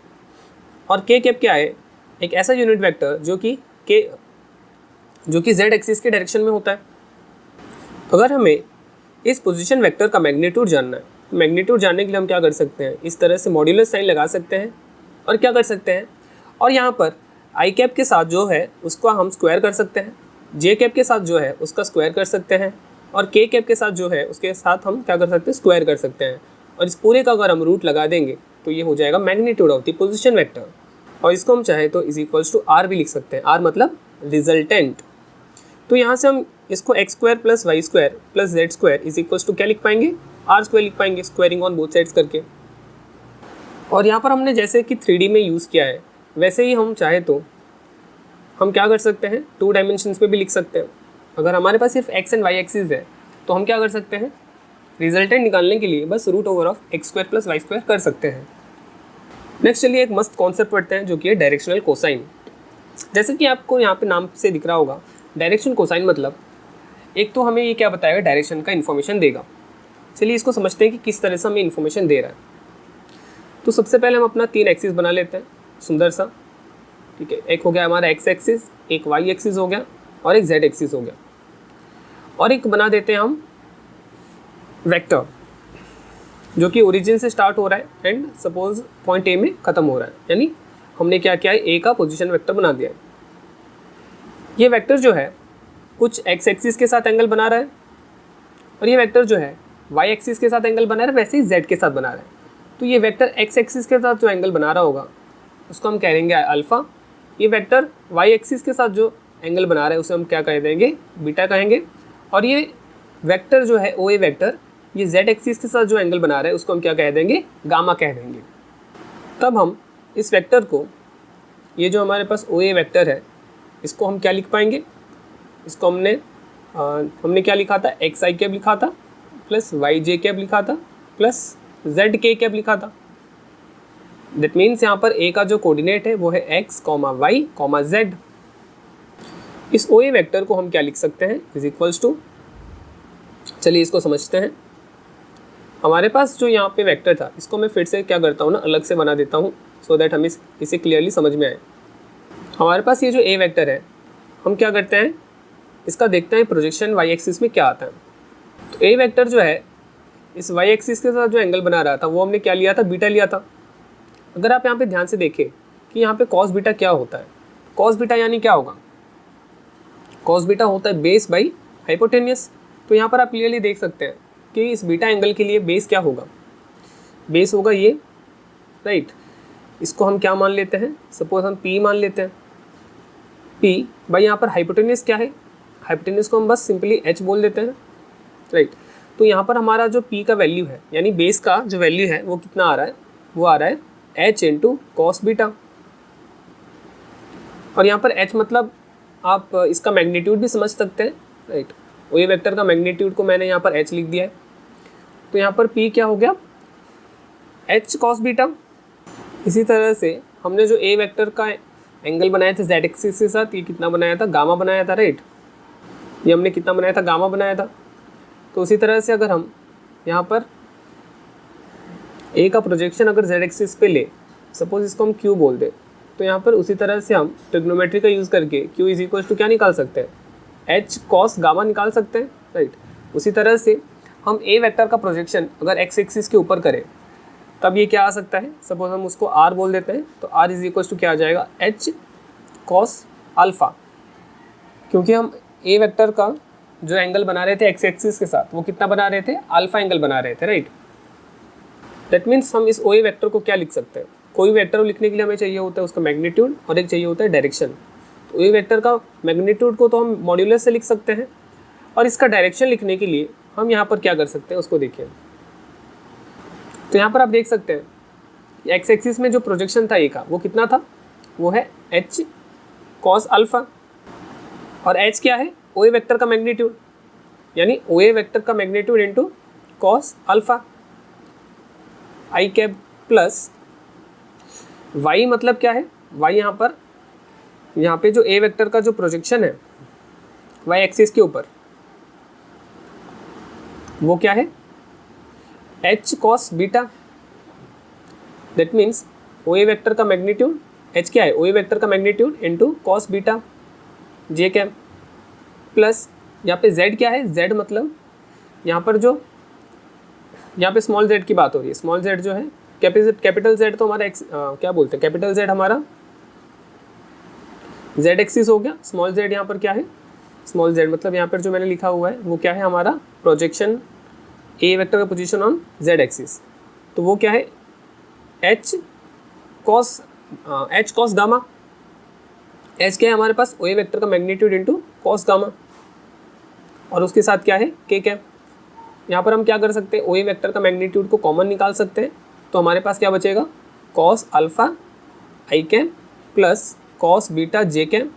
और के कैप क्या है, एक ऐसा यूनिट वेक्टर जो कि जेड एक्सिस के डायरेक्शन में होता है। अगर हमें इस पोजीशन वेक्टर का मैग्नीट्यूड जानना है, तो मैग्नीट्यूड जानने के लिए हम क्या कर सकते हैं, इस तरह से मॉड्यूलस साइन लगा सकते हैं और क्या कर सकते हैं, और यहाँ पर आई कैप के साथ जो है उसको हम स्क्वायर कर सकते हैं, जे कैप के साथ जो है उसका स्क्वायर कर सकते हैं, और के कैप के साथ जो है उसके साथ हम क्या कर सकते हैं, स्क्वायर कर सकते हैं। और इस पूरे का अगर हम रूट लगा देंगे तो ये हो जाएगा magnitude of the position vector. और इसको हम चाहे तो इज इक्वल्स टू आर भी लिख सकते हैं, आर मतलब रिजल्टेंट। तो यहाँ से हम इसको X square plus Y square plus Z square is equals to क्या लिख पाएंगे, आर स्क्वायर लिख पाएंगे, स्क्वायरिंग ऑन बोथ साइड्स करके। और यहाँ पर हमने जैसे कि 3D में यूज़ किया है, वैसे ही हम चाहे तो हम क्या कर सकते हैं, 2 डायमेंशंस पे भी लिख सकते हैं। अगर हमारे पास सिर्फ एक्स एंड वाई एक्सिस है तो हम क्या कर सकते हैं, रिजल्टेंट निकालने के लिए बस root over of X square plus Y square कर सकते हैं। नेक्स्ट चलिए एक मस्त कॉन्सेप्ट पढ़ते हैं जो कि है डायरेक्शनल कोसाइन। जैसे कि आपको यहाँ पे नाम से दिख रहा होगा, डायरेक्शन कोसाइन मतलब एक तो हमें ये क्या बताएगा, डायरेक्शन का इन्फॉर्मेशन देगा। चलिए इसको समझते हैं कि किस तरह से हमें इन्फॉर्मेशन दे रहा है। तो सबसे पहले हम अपना 3 एक्सिस बना लेते हैं सुंदर सा, ठीक है। एक हो गया हमारा एक्स एक्सिस, एक वाई एक्सिस हो गया और एक जेड एक्सिस हो गया, और एक बना देते हैं हम वेक्टर जो कि ओरिजिन से स्टार्ट हो रहा है एंड सपोज पॉइंट ए में ख़त्म हो रहा है, यानी हमने क्या किया है, ए का पोजीशन वेक्टर बना दिया है। ये वेक्टर जो है कुछ एक्स एक्सिस के साथ एंगल बना रहा है, और ये वेक्टर जो है वाई एक्सिस के साथ एंगल बना रहा है, वैसे ही जेड के साथ बना रहा है। तो ये वेक्टर एक्स एक्सिस के साथ जो एंगल बना रहा होगा उसको हम कह देंगे अल्फ़ा। ये वेक्टर वाई एक्सिस के साथ जो एंगल बना रहा है उसे हम क्या कह देंगे, बीटा कहेंगे। और ये वेक्टर जो है ओ ए वेक्टर, ये जेड एक्सिस के साथ जो एंगल बना रहा है उसको हम क्या कह देंगे, गामा कह देंगे। तब हम इस वेक्टर को, ये जो हमारे पास ओ ए वेक्टर है, इसको हम क्या लिख पाएंगे, इसको हमने क्या लिखा था, एक्स आई कैप लिखा था प्लस वाई जे कैप लिखा था प्लस जेड के कैप लिखा था। दैट मीन्स यहाँ पर ए का जो कोऑर्डिनेट है वो है X comma Y comma Z. इस ओ ए वेक्टर को हम क्या लिख सकते हैं, इज इक्वल्स टू, चलिए इसको समझते हैं। हमारे पास जो यहाँ पे वेक्टर था इसको मैं फिर से क्या करता हूँ ना, अलग से बना देता हूँ सो दैट हमें इसे क्लियरली समझ में आए। हमारे पास ये जो ए वेक्टर है, हम क्या करते हैं, इसका देखते हैं प्रोजेक्शन वाई एक्सिस में क्या आता है। तो ए वेक्टर जो है इस वाई एक्सिस के साथ जो एंगल बना रहा था वो हमने क्या लिया था, बीटा लिया था। अगर आप यहाँ पे ध्यान से देखें कि यहाँ पे कॉस बीटा क्या होता है, कॉस बीटा यानी क्या होगा, कॉस बीटा होता है बेस बाई हाइपोटेनियस। तो यहाँ पर आप क्लियरली देख सकते हैं कि इस बीटा एंगल के लिए बेस क्या होगा, बेस होगा ये, राइट। इसको हम क्या मान लेते हैं, सपोज हम P मान लेते हैं। P भाई यहाँ पर हाइपोटेनियस क्या है, हाइपोटेनियस को हम बस सिंपली H बोल देते हैं, राइट। तो यहाँ पर हमारा जो P का वैल्यू है, यानी बेस का जो वैल्यू है वो कितना आ रहा है, वो आ रहा है H इंटू कॉस बीटा। और यहाँ पर H मतलब आप इसका मैग्नीट्यूड भी समझ सकते हैं, राइट। वो ये वेक्टर का मैग्नीट्यूड को मैंने यहाँ पर H लिख दिया है। तो यहाँ पर P क्या हो गया, H कॉस बीटा। इसी तरह से हमने जो ए वेक्टर का एंगल बनाया था जेड एक्सिस के साथ, ये कितना बनाया था, गामा बनाया था, राइट। ये हमने कितना बनाया था, गामा बनाया था। तो उसी तरह से अगर हम यहाँ पर ए का प्रोजेक्शन अगर जेड एक्सिस पे ले, सपोज इसको हम क्यू बोल दे, तो यहाँ पर उसी तरह से हम ट्रिग्नोमेट्री का यूज़ करके क्यू इज इक्वल टू क्या निकाल सकते हैं, एच कॉस गामा निकाल सकते हैं, राइट। उसी तरह से हम ए वेक्टर का प्रोजेक्शन अगर एक्स एक्सिस के ऊपर करें तब ये क्या आ सकता है, सपोज हम उसको आर बोल देते हैं, तो आर इज इक्वल टू क्या आ जाएगा, एच कॉस अल्फ़ा, क्योंकि हम ए वेक्टर का जो एंगल बना रहे थे एक्स एक्सिस के साथ वो कितना बना रहे थे, अल्फ़ा एंगल बना रहे थे, राइट। दैट मीन्स हम इस ओ ए वेक्टर को क्या लिख सकते हैं, कोई वेक्टर को लिखने के लिए हमें चाहिए होता है उसका मैग्नीट्यूड और एक चाहिए होता है डायरेक्शन। तो ए वेक्टर का मैग्नीट्यूड को तो हम मॉड्यूलस से लिख सकते हैं, और इसका डायरेक्शन लिखने के लिए हम यहाँ पर क्या कर सकते हैं उसको देखिए। तो यहाँ पर आप देख सकते हैं एक्स एक्सिस में जो प्रोजेक्शन था ए का वो कितना था, वो है एच कॉस अल्फ़ा, और एच क्या है, ओ ए वेक्टर का मैग्नीट्यूड, यानी ओ ए वेक्टर का मैग्नीट्यूड इंटू कॉस अल्फ़ा आई कैप प्लस वाई, मतलब क्या है, वाई यहाँ पे जो ए वेक्टर का जो प्रोजेक्शन है वाई एक्सिस के ऊपर वो क्या है, H cos beta. That means O A vector का मैग्नीट्यूड, एच क्या है, ओ ए वेक्टर का magnitude into cos beta J cap plus यहाँ पे जेड क्या है, जेड मतलब यहाँ पर जो यहाँ पे स्मॉल जेड की बात हो रही है, स्मॉल जेड जो है, कैपिटल जेड तो हमारा एक्स क्या बोलते हैं, कैपिटल जेड हमारा जेड एक्सिस हो गया, स्मॉल जेड यहाँ पर क्या है, स्मॉल जेड मतलब यहाँ पर जो मैंने लिखा हुआ है वो क्या है, हमारा प्रोजेक्शन ए वेक्टर का पोजीशन ऑन जेड एक्सिस, तो वो क्या है, एच कॉस गामा, एच क्या है हमारे पास, ओ ए वेक्टर का मैग्नीट्यूड इंटू कॉस गामा, और उसके साथ क्या है, के कैप। यहाँ पर हम क्या कर सकते हैं, ओ ए वेक्टर का मैग्नीट्यूड को कॉमन निकाल सकते हैं, तो हमारे पास क्या बचेगा, कॉस अल्फ़ा आई cap plus cos beta J cap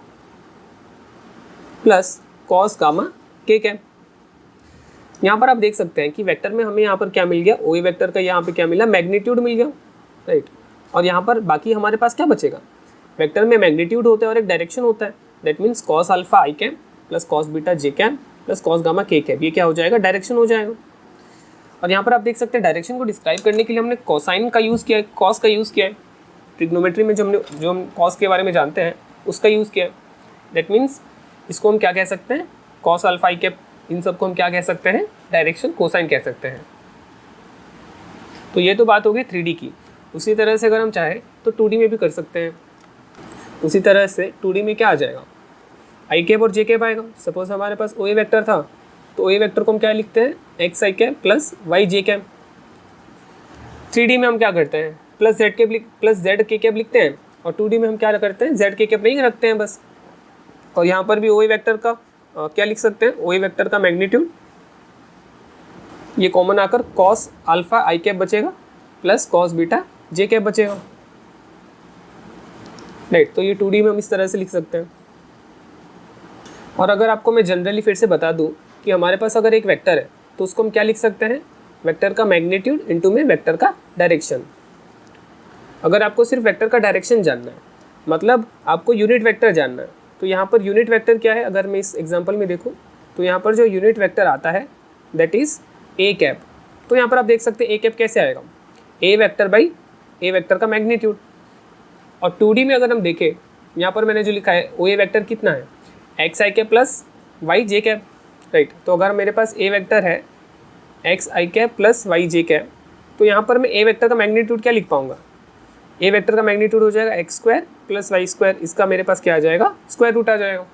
plus cos gamma के कैप। यहाँ पर आप देख सकते हैं कि वेक्टर में हमें यहाँ पर क्या मिल गया, ओ ए वेक्टर का यहाँ पे क्या मिला, मैग्नीट्यूड मिल गया, राइट। और यहाँ पर बाकी हमारे पास क्या बचेगा, वेक्टर में मैग्नीट्यूड होता है और एक डायरेक्शन होता है, that means cos alpha I cap plus cos beta J cap plus cos gamma के कैप, ये क्या हो जाएगा, डायरेक्शन हो जाएगा। और यहाँ पर आप देख सकते हैं डायरेक्शन को डिस्क्राइब करने के लिए हमने कोसाइन का यूज़ किया है, कॉस का यूज़ किया है, ट्रिग्नोमेट्री में जो हम कॉस के बारे में जानते हैं उसका यूज़ किया है। दैट मीन्स इसको हम क्या कह सकते हैं, कॉस अल्फ़ा आई कैप, इन सबको हम क्या कह सकते हैं, डायरेक्शन कोसाइन कह सकते हैं। तो ये तो बात हो गई 3D की। उसी तरह से अगर हम चाहें तो 2D में भी कर सकते हैं। उसी तरह से 2D में क्या आ जाएगा, आई कैप और जे कैप आएगा। सपोज हमारे पास ओ ए वेक्टर था, तो ओ ए वेक्टर को हम क्या लिखते हैं, एक्स आई कैप प्लस वाई जे कैप। 3D में हम क्या करते हैं, प्लस जेड के कैप लिखते हैं, और 2D में हम क्या करते हैं, जेड के कैप नहीं रखते हैं बस। और यहाँ पर भी ओ ए वेक्टर का क्या लिख सकते हैं, ओ ए वेक्टर का मैग्नीट्यूड, ये कॉमन आकर कॉस अल्फ़ा आई कैप बचेगा plus cos beta J cap बचेगा, राइट। तो ये 2D में हम इस तरह से लिख सकते हैं। और अगर आपको मैं जनरली फिर से बता दूं कि हमारे पास अगर एक वेक्टर है तो उसको हम क्या लिख सकते हैं, वेक्टर का मैग्नीट्यूड इंटू में वेक्टर का डायरेक्शन। अगर आपको सिर्फ वेक्टर का डायरेक्शन जानना है, मतलब आपको यूनिट वेक्टर जानना है, तो यहाँ पर यूनिट वेक्टर क्या है, अगर मैं इस एग्जांपल में देखूँ तो यहाँ पर जो यूनिट वेक्टर आता है दैट इज़ ए कैप। तो यहाँ पर आप देख सकते हैं ए कैप कैसे आएगा, ए वेक्टर बाई ए वेक्टर का मैग्नीट्यूड। और 2D में अगर हम देखें, यहाँ पर मैंने जो लिखा है ओ ए वेक्टर कितना है, एक्स आई कैप प्लस वाई जे कैप, राइट। तो अगर मेरे पास ए वेक्टर है एक्स आई कैप प्लस वाई जे कैप, तो यहाँ पर मैं ए वेक्टर का मैग्नीट्यूड क्या लिख पाऊँगा, ए वेक्टर का मैग्नीट्यूड हो जाएगा X square plus Y square, इसका मेरे पास क्या आ जाएगा, स्क्वायर रूट आ जाएगा।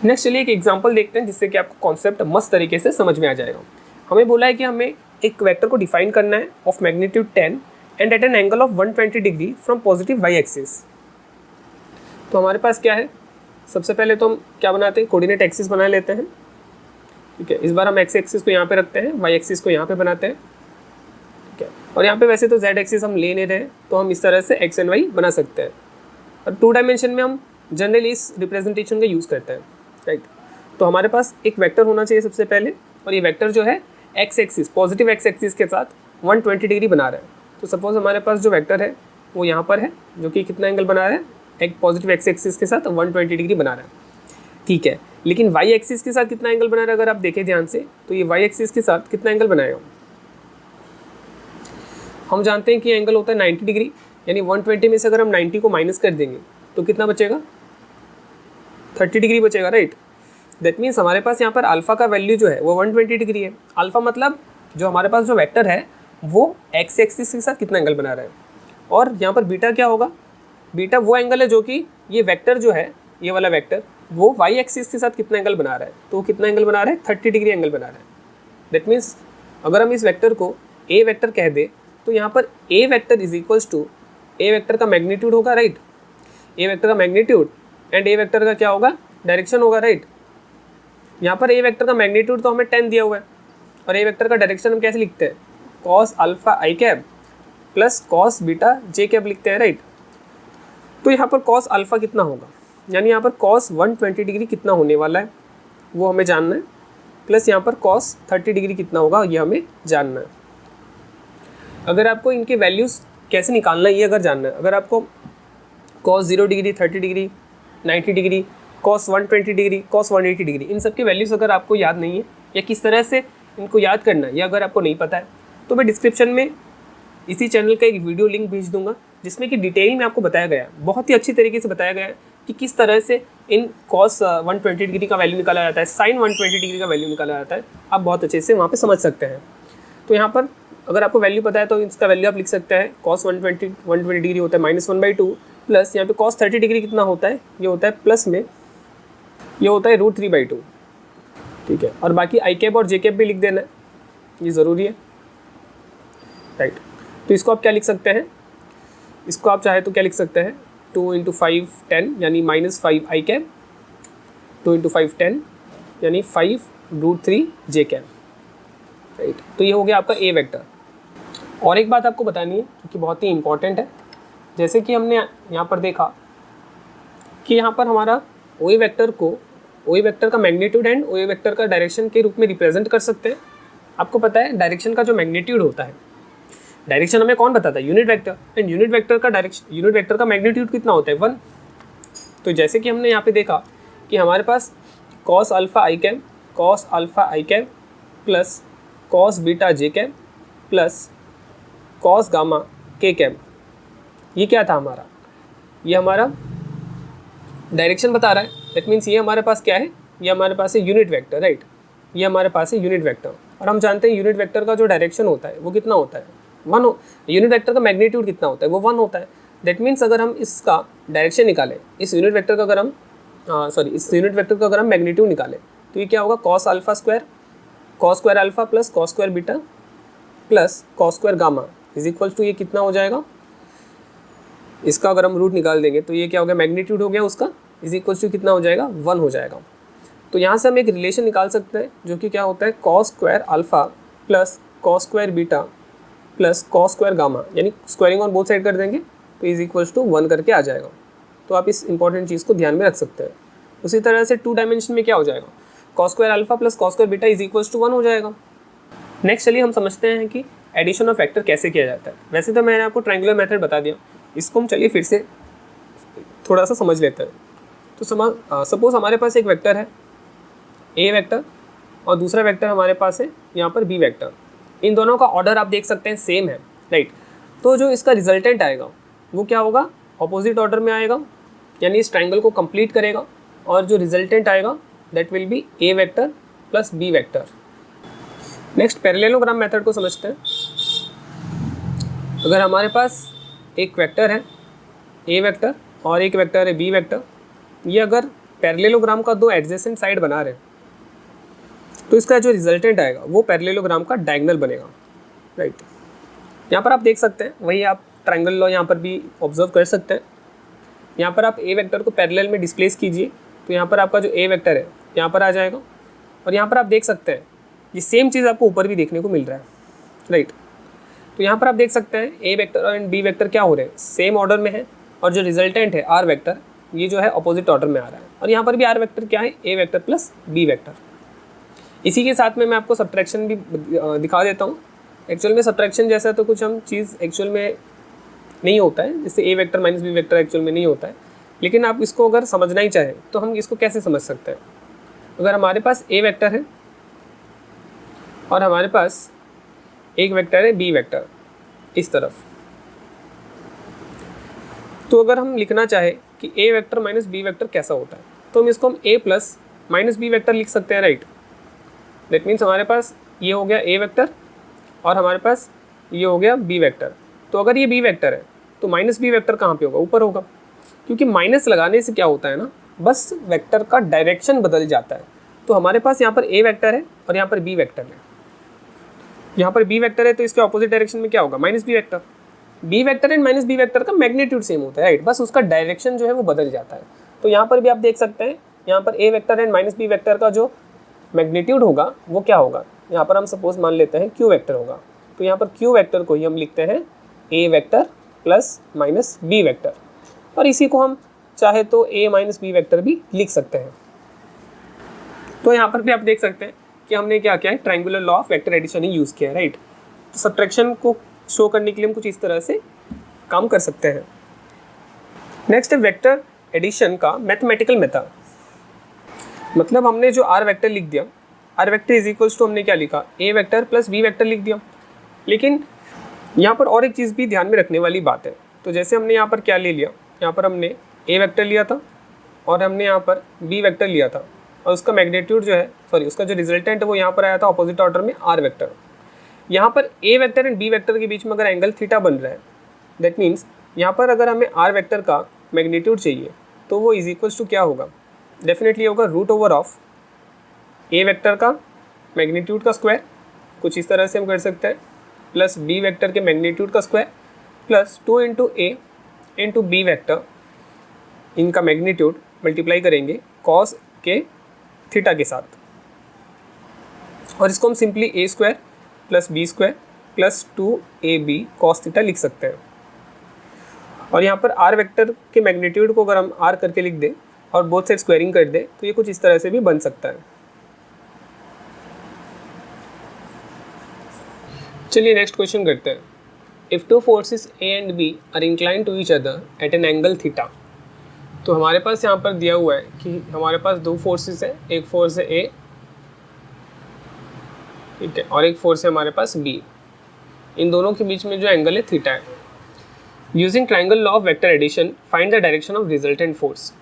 नेक्स्ट चलिए एक एग्जांपल देखते हैं जिससे कि आपको कॉन्सेप्ट मस्त तरीके से समझ में आ जाएगा। हमें बोला है कि हमें एक वेक्टर को डिफाइन करना है of magnitude 10 and at an angle of 120 degree from positive Y axis. तो हमारे पास क्या है, सबसे पहले तो हम क्या बनाते हैं, कोऑर्डिनेट एक्सिस बना लेते हैं, ठीक है। इस बार हम एक्स एक्सिस को यहाँ पे रखते हैं, वाई एक्सिस को यहाँ पे बनाते हैं, ठीक है। और यहाँ पे वैसे तो जेड एक्सिस हम ले नहीं रहे, तो हम इस तरह से एक्स एंड वाई बना सकते हैं। और 2 डायमेंशन में हम जनरली इस रिप्रेजेंटेशन का यूज़ करते हैं, राइट। तो हमारे पास एक वेक्टर होना चाहिए सबसे पहले, और ये वेक्टर जो है x axis, positive X axis के साथ 120 डिग्री बना रहा है। तो सपोज हमारे पास जो वेक्टर है वो यहाँ पर है, जो कि कितना एंगल बना रहा है, एक पॉजिटिव एक्स एक्सिस के साथ 120 डिग्री बना रहा है, ठीक है। लेकिन वाई एक्सिस के साथ कितना एंगल बना रहा है, अगर आप देखें ध्यान से, तो ये वाई एक्सिस के साथ कितना एंगल बनाएगा, हम जानते हैं कि एंगल होता है 90 डिग्री, यानी 120 में से अगर हम 90 को माइनस कर देंगे तो कितना बचेगा, 30 डिग्री बचेगा, राइट। दैट मीन्स हमारे पास यहाँ पर अल्फ़ा का वैल्यू जो है वो 120 डिग्री है। अल्फ़ा मतलब जो हमारे पास जो वेक्टर है वो एक्स एक्सिस के साथ कितना एंगल बना रहा है, और यहाँ पर बीटा क्या होगा, बीटा वो एंगल है जो कि ये वेक्टर जो है, ये वाला वेक्टर वो वाई एक्सिस के साथ कितना एंगल बना रहा है, तो कितना एंगल बना रहा है, 30 डिग्री एंगल बना रहा है। दैट मीन्स अगर हम इस वेक्टर को ए वेक्टर कह दे तो यहाँ पर A vector is equals to A vector का मैग्नीट्यूड होगा, राइट, ए वेक्टर का मैग्नीट्यूड एंड ए वेक्टर का क्या होगा, डायरेक्शन होगा, राइट। यहाँ पर ए वेक्टर का मैग्नीट्यूड तो हमें 10 दिया हुआ है और ए वेक्टर का डायरेक्शन हम कैसे लिखते हैं, कॉस अल्फा आई cap plus cos beta J cap लिखते हैं, राइट। तो यहाँ पर कॉस अल्फा कितना होगा, यानी यहाँ पर कॉस 120 डिग्री कितना होने वाला है वो हमें जानना है, प्लस यहाँ पर कॉस 30 डिग्री कितना होगा ये हमें जानना है। अगर आपको इनके वैल्यूज़ कैसे निकालना है ये अगर जानना है, अगर आपको cos 0 degree, 30 degree, 90 degree, cos 120 degree, cos 180 degree, इन सब के वैल्यूज़ अगर आपको याद नहीं है या किस तरह से इनको याद करना है, या अगर आपको नहीं पता है तो मैं डिस्क्रिप्शन में इसी चैनल का एक वीडियो लिंक भेज दूंगा जिसमें कि डिटेल में आपको बताया गया है, बहुत ही अच्छी तरीके से बताया गया है कि किस तरह से इन कॉस 120 डिग्री का वैल्यू निकाला जाता है, साइन 120 डिग्री का वैल्यू निकाला जाता है। आप बहुत अच्छे से वहाँ पे समझ सकते हैं। तो यहाँ पर अगर आपको वैल्यू पता है तो इसका वैल्यू आप लिख सकते हैं, कॉस 120 डिग्री होता है -1/2 प्लस यहाँ पे कॉस 30 डिग्री कितना होता है, ये होता है प्लस में, ये होता है √3/2, ठीक है। और बाकी आई कैप और जे कैप भी लिख देना है, ये ज़रूरी है, राइट। तो इसको आप क्या लिख सकते हैं, इसको आप चाहे तो क्या लिख सकते हैं, 2 × 5 10 यानी -5 आई कैप, 2 × 5 10 यानी 5√3 जे कैप, राइट। तो ये हो गया आपका ए वेक्टर। और एक बात आपको बतानी है क्योंकि बहुत ही इंपॉर्टेंट है, जैसे कि हमने यहाँ पर देखा कि यहाँ पर हमारा ओ ए वेक्टर को ओ ए वेक्टर का magnitude and O A vector का डायरेक्शन के रूप में रिप्रेजेंट कर सकते हैं। आपको पता है डायरेक्शन का जो मैग्नीट्यूड होता है, डायरेक्शन हमें कौन बताता है, unit vector, and unit vector का डायरेक्शन, यूनिट वेक्टर का मैग्नीट्यूड कितना होता है, 1। तो जैसे कि हमने यहाँ पे देखा कि हमारे पास कॉस अल्फ़ा आई कैप, कॉस अल्फ़ा आई cap plus cos beta J cap plus cos gamma के कैप, ये क्या था हमारा, ये हमारा डायरेक्शन बता रहा है। दैट मीन्स ये हमारे पास क्या है, ये हमारे पास है यूनिट वेक्टर, राइट, ये हमारे पास है यूनिट वेक्टर। और हम जानते हैं यूनिट वेक्टर का जो डायरेक्शन होता है वो कितना होता है, 1। यूनिट वेक्टर का मैग्नीट्यूड कितना होता है, वो 1 होता है। दैट मीन्स अगर हम इसका डायरेक्शन निकालें, इस यूनिट वेक्टर का अगर हम इस यूनिट वेक्टर का अगर हम मैग्नीट्यूड निकालें तो ये क्या होगा, cos alpha square, cos square alpha plus cos square beta plus cos square gamma is equal to, ये कितना हो जाएगा, इसका अगर हम रूट निकाल देंगे तो ये क्या हो गया, मैग्नीट्यूड हो गया उसका, इज इक्वल टू कितना हो जाएगा, 1 हो जाएगा। तो यहाँ से हम एक रिलेशन निकाल सकते हैं जो कि क्या होता है, cos square alpha plus cos square beta plus cos square gamma, यानी स्क्वायरिंग ऑन बोथ साइड कर देंगे तो इज इक्वल्स टू 1 करके आ जाएगा। तो आप इस इंपॉर्टेंट चीज़ को ध्यान में रख सकते हैं। उसी तरह से 2 डायमेंशन में क्या हो जाएगा, cos square alpha plus cos square beta is equals to 1 हो जाएगा। नेक्स्ट चलिए हम समझते हैं कि एडिशन ऑफ वेक्टर कैसे किया जाता है। वैसे तो मैंने आपको ट्रायंगुलर मेथड बता दिया, इसको हम चलिए फिर से थोड़ा सा समझ लेते हैं। तो सपोज हमारे पास एक वेक्टर है ए वेक्टर और दूसरा वेक्टर हमारे पास है यहाँ पर बी वेक्टर। इन दोनों का ऑर्डर आप देख सकते हैं सेम है, राइट। तो जो इसका रिजल्टेंट आएगा वो क्या होगा, ऑपोजिट ऑर्डर में आएगा, यानी इस ट्रायंगल को कंप्लीट करेगा, और जो रिजल्टेंट आएगा that will be A vector plus B vector. Next parallelogram method को समझते हैं। अगर हमारे पास एक वेक्टर है ए वेक्टर और एक वेक्टर है बी वेक्टर, ये अगर पैरेललोग्राम का 2 एडजेसेंट साइड बना रहे हैं तो इसका जो रिजल्टेंट आएगा वो पैरेललोग्राम का डायगोनल बनेगा, राइट। यहाँ पर आप देख सकते हैं, वही आप ट्रायंगल लॉ यहाँ पर भी ऑब्जर्व कर सकते हैं। यहाँ पर आप ए वेक्टर को पैरेलल में डिस्प्लेस कीजिए तो यहाँ पर आपका जो ए वेक्टर है यहाँ पर आ जाएगा, और यहाँ पर आप देख सकते हैं ये सेम चीज़ आपको ऊपर भी देखने को मिल रहा है, राइट। तो यहाँ पर आप देख सकते हैं ए वेक्टर और बी वेक्टर क्या हो रहे हैं, सेम ऑर्डर में है, और जो रिजल्टेंट है आर वेक्टर ये जो है अपोजिट ऑर्डर में आ रहा है। और यहाँ पर भी आर वेक्टर क्या है, ए वेक्टर प्लस बी वेक्टर। इसी के साथ में मैं आपको सब्ट्रैक्शन भी दिखा देता हूँ। एक्चुअल में सब्ट्रैक्शन जैसा तो कुछ हम चीज़ एक्चुअल में नहीं होता है, जैसे A vector minus B vector actual में नहीं होता है, लेकिन आप इसको अगर समझना ही चाहें तो हम इसको कैसे समझ सकते हैं। अगर हमारे पास ए वेक्टर है और हमारे पास एक वेक्टर है बी वेक्टर इस तरफ, तो अगर हम लिखना चाहे कि ए वेक्टर माइनस बी वेक्टर कैसा होता है तो हम इसको ए प्लस माइनस बी वेक्टर लिख सकते हैं, राइट। दैट मीन्स हमारे पास ये हो गया ए वेक्टर और हमारे पास ये हो गया बी वेक्टर। तो अगर ये बी वेक्टर है तो माइनस बी वेक्टर कहाँ पे होगा, ऊपर होगा, क्योंकि माइनस लगाने से क्या होता है ना, बस वेक्टर का डायरेक्शन बदल जाता है। तो हमारे पास यहाँ पर ए वेक्टर है और यहाँ पर बी वेक्टर है। यहाँ पर बी वेक्टर है तो इसके ऑपोजिट डायरेक्शन में क्या होगा, minus B vector. B vector and minus B vector का मैग्नीट्यूड सेम होता है, राइट, बस उसका डायरेक्शन जो है वो बदल जाता है। तो यहाँ पर भी आप देख सकते हैं, यहाँ पर A vector and minus B vector का जो मैग्नीट्यूड होगा वो क्या होगा, यहाँ पर हम सपोज मान लेते हैं क्यू वेक्टर होगा। तो यहाँ पर क्यू वेक्टर को ही हम लिखते हैं A vector plus minus B vector, और इसी को हम चाहे तो ए माइनस बी वेक्टर भी लिख सकते हैं। तो यहाँ पर भी आप देख सकते हैं कि हमने क्या किया है, triangular law of vector addition ही यूज़ किया है, राइट। तो सब्ट्रैक्शन को शो करने के लिए हम कुछ इस तरह से काम कर सकते हैं। नेक्स्ट है वेक्टर एडिशन का मैथमेटिकल मेथड। मतलब हमने जो आर वेक्टर लिख दिया, R vector is equals to हमने क्या लिखा, A vector plus B vector लिख दिया। लेकिन यहाँ पर और एक चीज़ भी ध्यान में रखने वाली बात है। तो जैसे हमने यहाँ पर क्या ले लिया, यहाँ पर हमने ए वेक्टर लिया था और हमने यहाँ पर बी वेक्टर लिया था, और उसका मैग्नीट्यूड जो है, सॉरी, उसका जो रिजल्टेंट है वो यहाँ पर आया था अपोजिट ऑर्डर में आर वेक्टर। यहाँ पर A vector and B vector के बीच में अगर एंगल थीटा बन रहा है, दैट मीन्स यहाँ पर अगर हमें आर वेक्टर का मैग्नीट्यूड चाहिए तो वो इज इक्वल्स टू क्या होगा, डेफिनेटली होगा root over of A vector का मैग्नीट्यूड का स्क्वायर, कुछ इस तरह से हम कर सकते हैं, प्लस बी वेक्टर के मैग्नीट्यूड का square plus 2 into A into B vector, इनका मैग्नीट्यूड मल्टीप्लाई करेंगे कॉस के थीटा के साथ, और इसको हम simply A square plus B square plus 2ab cos theta लिख सकते हैं। और यहाँ पर आर वेक्टर के मैग्नीट्यूड को अगर हम आर करके लिख दें और बोथ साइड स्क्वायरिंग कर दें तो ये कुछ इस तरह से भी बन सकता है। चलिए नेक्स्ट क्वेश्चन करते हैं। If two forces A and B are incline to each other at an angle theta. तो हमारे पास यहाँ पर दिया हुआ है कि हमारे पास दो फोर्सेस है, एक फोर्स है ए, ठीक है, और एक फोर्स है हमारे पास बी। इन दोनों के बीच में जो एंगल है थीटा है। Using triangle law of vector addition find the direction of resultant force.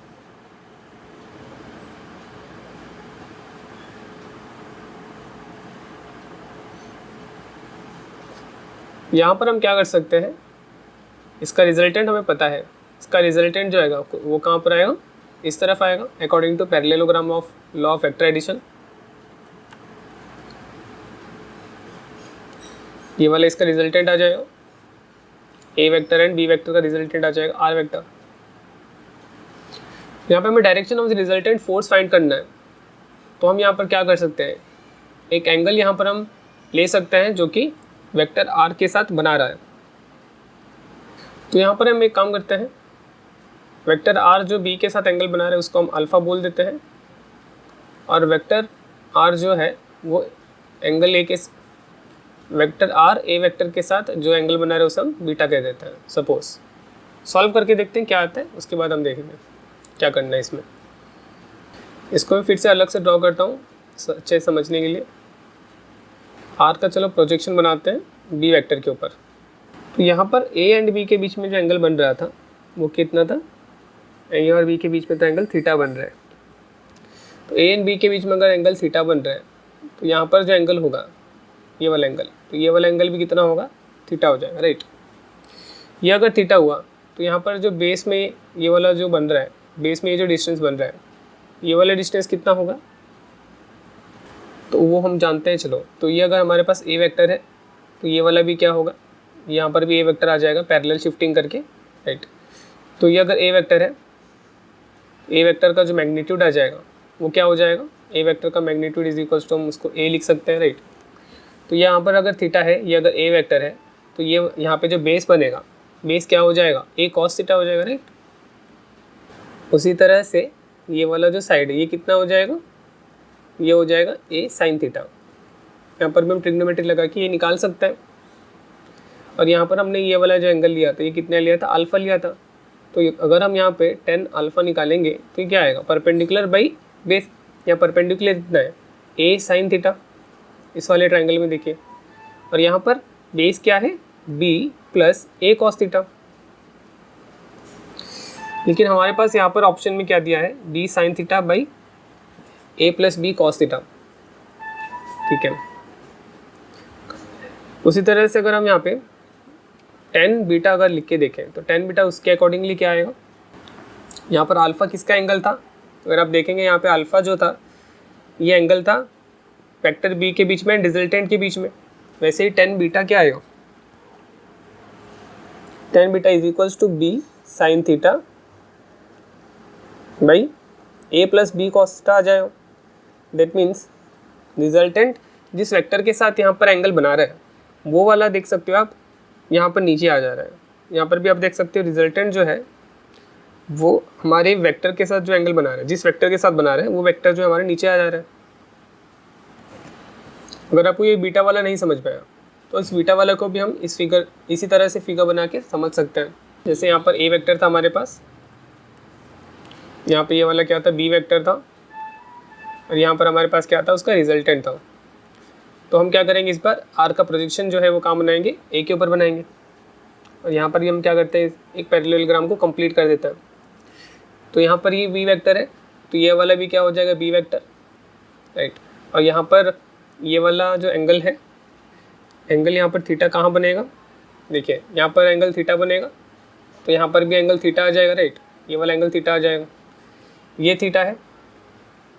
यहाँ पर हम क्या कर सकते हैं, इसका रिजल्टेंट हमें पता है, इसका रिजल्टेंट जो आएगा वो कहाँ पर आएगा, इस तरफ आएगा according to parallelogram of law of vector addition. ये वाला इसका रिजल्टेंट आ जाएगा, A vector and B vector का रिजल्टेंट आ जाएगा आर वेक्टर। यहाँ पे हमें direction of the resultant force find करना है। तो हम यहाँ पर क्या कर सकते हैं, एक एंगल यहाँ पर हम ले सकते हैं जो कि वेक्टर आर के साथ बना रहा है। तो यहाँ पर हम एक काम करते हैं, वेक्टर आर जो बी के साथ एंगल बना रहे हैं उसको हम अल्फ़ा बोल देते हैं, और वेक्टर आर जो है वो एंगल ए के, वेक्टर आर ए वेक्टर के साथ जो एंगल बना रहे हैं उसे हम बीटा कह देते हैं। सपोज सॉल्व करके देखते हैं क्या आता है, उसके बाद हम देखेंगे क्या करना है इसमें। इसको मैं फिर से अलग से ड्रॉ करता हूँ अच्छे समझने के लिए। आर का चलो प्रोजेक्शन बनाते हैं बी वेक्टर के ऊपर। तो यहाँ पर ए एंड बी के बीच में जो एंगल बन रहा था वो कितना था, ए और बी के बीच में तो एंगल थीटा बन रहा है। तो ए एंड बी के बीच में अगर एंगल थीटा बन रहा है तो यहाँ पर जो एंगल होगा ये वाला एंगल, तो ये वाला एंगल भी कितना होगा, थीटा हो जाएगा, राइट। ये अगर थीटा हुआ तो यहाँ पर जो बेस में ये वाला जो बन रहा है, बेस में ये जो डिस्टेंस बन रहा है, ये वाला डिस्टेंस कितना होगा तो वो हम जानते हैं। चलो तो ये अगर हमारे पास ए वेक्टर है तो ये वाला भी क्या होगा, यहाँ पर भी ए वेक्टर आ जाएगा पैरेलल शिफ्टिंग करके, राइट। तो ये अगर ए वेक्टर है, ए वेक्टर का जो मैग्नीट्यूड आ जाएगा वो क्या हो जाएगा, ए वेक्टर का मैग्नीट्यूड इज इक्वल्स टू हम उसको ए लिख सकते हैं, राइट। तो यहाँ पर अगर थीटा है, ये अगर ए वेक्टर है तो ये यहाँ पे जो बेस बनेगा, बेस क्या हो जाएगा, ए कॉस थीटा हो जाएगा, राइट। उसी तरह से ये वाला जो साइड है ये कितना हो जाएगा, ये हो जाएगा ए साइन थीटा। यहाँ पर भी हम ट्रिग्नोमेट्री लगा के ये निकाल सकते हैं। और यहाँ पर हमने ये वाला जो एंगल लिया था ये कितना लिया था, अल्फ़ा लिया था। तो अगर हम यहाँ पे 10 अल्फ़ा निकालेंगे तो ये क्या आएगा, परपेंडिकुलर बाई बेस। यहाँ परपेंडिकुलर कितना है, ए साइन थीटा इस वाले ट्रायंगल में देखिए, और यहाँ पर बेस क्या है, बी प्लस ए कॉस थीटा। लेकिन हमारे पास यहाँ पर ऑप्शन में क्या दिया है, B sine theta by A plus B cos theta, ठीक है। उसी तरह से अगर हम यहाँ पे टेन बीटा अगर लिख के देखें तो टेन बीटा उसके अकॉर्डिंगली क्या आएगा, यहाँ पर अल्फ़ा किसका एंगल था, अगर आप देखेंगे यहाँ पे अल्फ़ा जो था ये एंगल था वेक्टर बी के बीच में एंड रिजल्टेंट के बीच में। वैसे ही टेन बीटा क्या आएगा, tan beta is equals to B sine theta by A plus B cos theta आ जाएगा। दैट मीन्स रिजल्टेंट जिस वेक्टर के साथ यहाँ पर एंगल बना रहा है वो वाला देख सकते हो आप यहाँ पर नीचे आ जा रहा है। यहाँ पर भी आप देख सकते हो रिजल्टेंट जो है वो हमारे वेक्टर के साथ जो एंगल बना रहा है, जिस वेक्टर के साथ बना रहे हैं वो वेक्टर जो हमारे नीचे आ जा रहा है। अगर आपको ये बीटा वाला नहीं समझ पाया तो इस बीटा वाला को भी हम इसी तरह से फिगर बना के समझ सकते हैं। जैसे यहाँ पर ए वेक्टर था हमारे पास, यहाँ पे ये वाला क्या था बी वेक्टर था, और यहाँ पर हमारे पास क्या था उसका रिजल्टेंट था। तो हम क्या करेंगे, इस बार आर का प्रोजेक्शन जो है वो काम बनाएंगे ए के ऊपर बनाएंगे, और यहाँ पर ही हम क्या करते हैं एक पैरेललोग्राम को कंप्लीट कर देता है। तो यहाँ पर ये बी वेक्टर है तो ये वाला भी क्या हो जाएगा बी वेक्टर, राइट। और यहाँ पर ये वाला जो एंगल है, एंगल यहाँ पर थीटा कहाँ बनेगा, देखिए यहाँ पर एंगल थीटा बनेगा तो यहाँ पर भी एंगल थीटा आ जाएगा, राइट। ये वाला एंगल थीटा आ जाएगा, ये थीटा है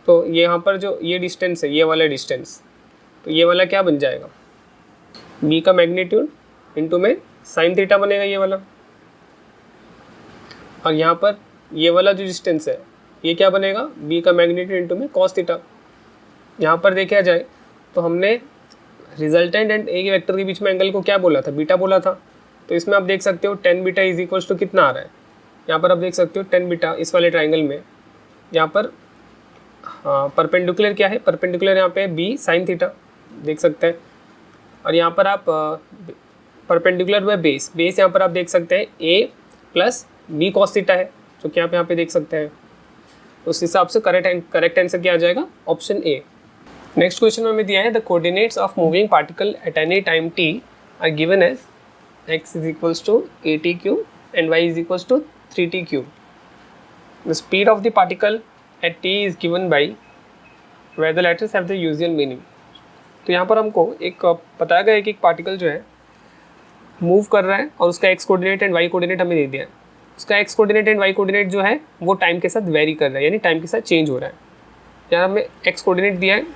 तो ये यहाँ पर जो ये डिस्टेंस है ये वाला डिस्टेंस, तो ये वाला क्या बन जाएगा बी का मैग्नीट्यूड इंटू में साइन थीटा बनेगा ये वाला। और यहाँ पर ये वाला जो डिस्टेंस है ये क्या बनेगा बी का मैग्नीट्यूड इंटू में कॉस थीटा। यहाँ पर देखा जाए तो हमने रिजल्टेंट एंड ए के वेक्टर के बीच में एंगल को क्या बोला था, बीटा बोला था। तो इसमें आप देख सकते हो tan beta is equals to कितना आ रहा है, यहाँ पर आप देख सकते हो टेन बीटा इस वाले ट्राइंगल में यहाँ पर परपेंडिकुलर क्या है, परपेंडिकुलर यहाँ पे बी साइन थीटा देख सकते हैं। और यहाँ पर आप परपेंडिकुलर व बेस, बेस यहाँ पर आप देख सकते हैं ए प्लस बी कॉस थीटा है जो कि आप यहाँ पे देख सकते हैं। उस हिसाब से करेक्ट आंसर क्या आ जाएगा ऑप्शन ए। नेक्स्ट क्वेश्चन में हमें दिया है the coordinates of moving particle at any time T are given as x is equals to A T cube and y is equals to 3t cube. The speed of the particle at t is given by where the letters have the usual meaning. तो यहाँ पर हमको एक बताया गया है कि एक पार्टिकल जो है मूव कर रहा है और उसका x coordinate and y coordinate हमें दे दिया है। उसका x coordinate and y coordinate जो है वो टाइम के साथ वेरी कर रहा है, यानी टाइम के साथ चेंज हो रहा है। यहाँ हमें x कोऑर्डिनेट दिया है,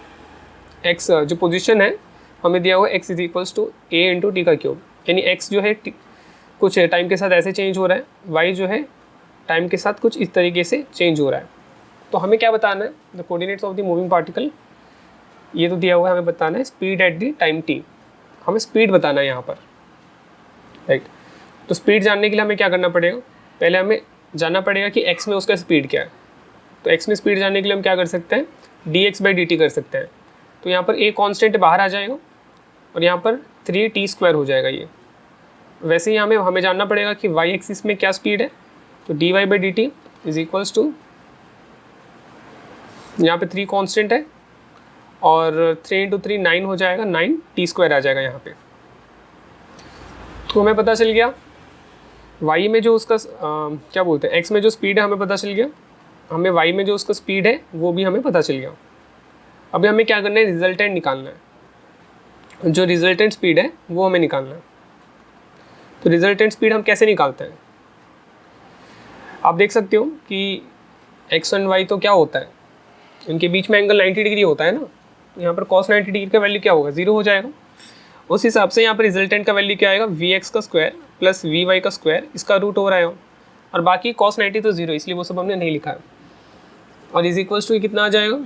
x जो पोजीशन है हमें दिया हुआ है x is equals to a into T का क्यूब, यानी x जो है कुछ टाइम के साथ ऐसे चेंज हो रहा है, y जो है टाइम के साथ कुछ इस तरीके से चेंज हो रहा है। तो हमें क्या बताना है the coordinates of the moving particle, ये तो दिया हुआ है, हमें बताना है speed at the time t, हमें स्पीड बताना है यहाँ पर, राइट। तो स्पीड जानने के लिए हमें क्या करना पड़ेगा, पहले हमें जानना पड़ेगा कि x में उसका स्पीड क्या है। तो x में स्पीड जानने के लिए हम क्या कर सकते हैं dx/dt कर सकते हैं। तो यहाँ पर a कांस्टेंट बाहर आ जाएगा और यहाँ पर 3t² हो जाएगा ये। वैसे ही हमें जानना पड़ेगा कि y एक्सिस में क्या स्पीड है, तो dy/dt इज इक्वल्स टू, यहाँ पे 3 कांस्टेंट है और 3 × 3 9 हो जाएगा, 9t² आ जाएगा यहाँ पे। तो हमें पता चल गया y में जो उसका क्या बोलते हैं x में जो स्पीड है हमें पता चल गया, हमें y में जो उसका स्पीड है वो भी हमें पता चल गया। अभी हमें क्या करना है, रिजल्टेंट निकालना है, जो रिजल्टेंट स्पीड है वो हमें निकालना है। तो रिजल्टेंट स्पीड हम कैसे निकालते हैं, आप देख सकते हो कि x और y तो क्या होता है, इनके बीच में एंगल 90 डिग्री होता है ना, यहाँ पर cos 90 डिग्री का वैल्यू क्या होगा 0 हो जाएगा। उस हिसाब से यहाँ पर रिजल्टेंट का वैल्यू क्या आएगा vx का स्क्वायर प्लस vy का स्क्वायर, इसका रूट ओवर आएगा, और बाकी cos 90 तो 0 इसलिए वो सब हमने नहीं लिखा है। और इज इक्वल्स टू कितना आ जाएगा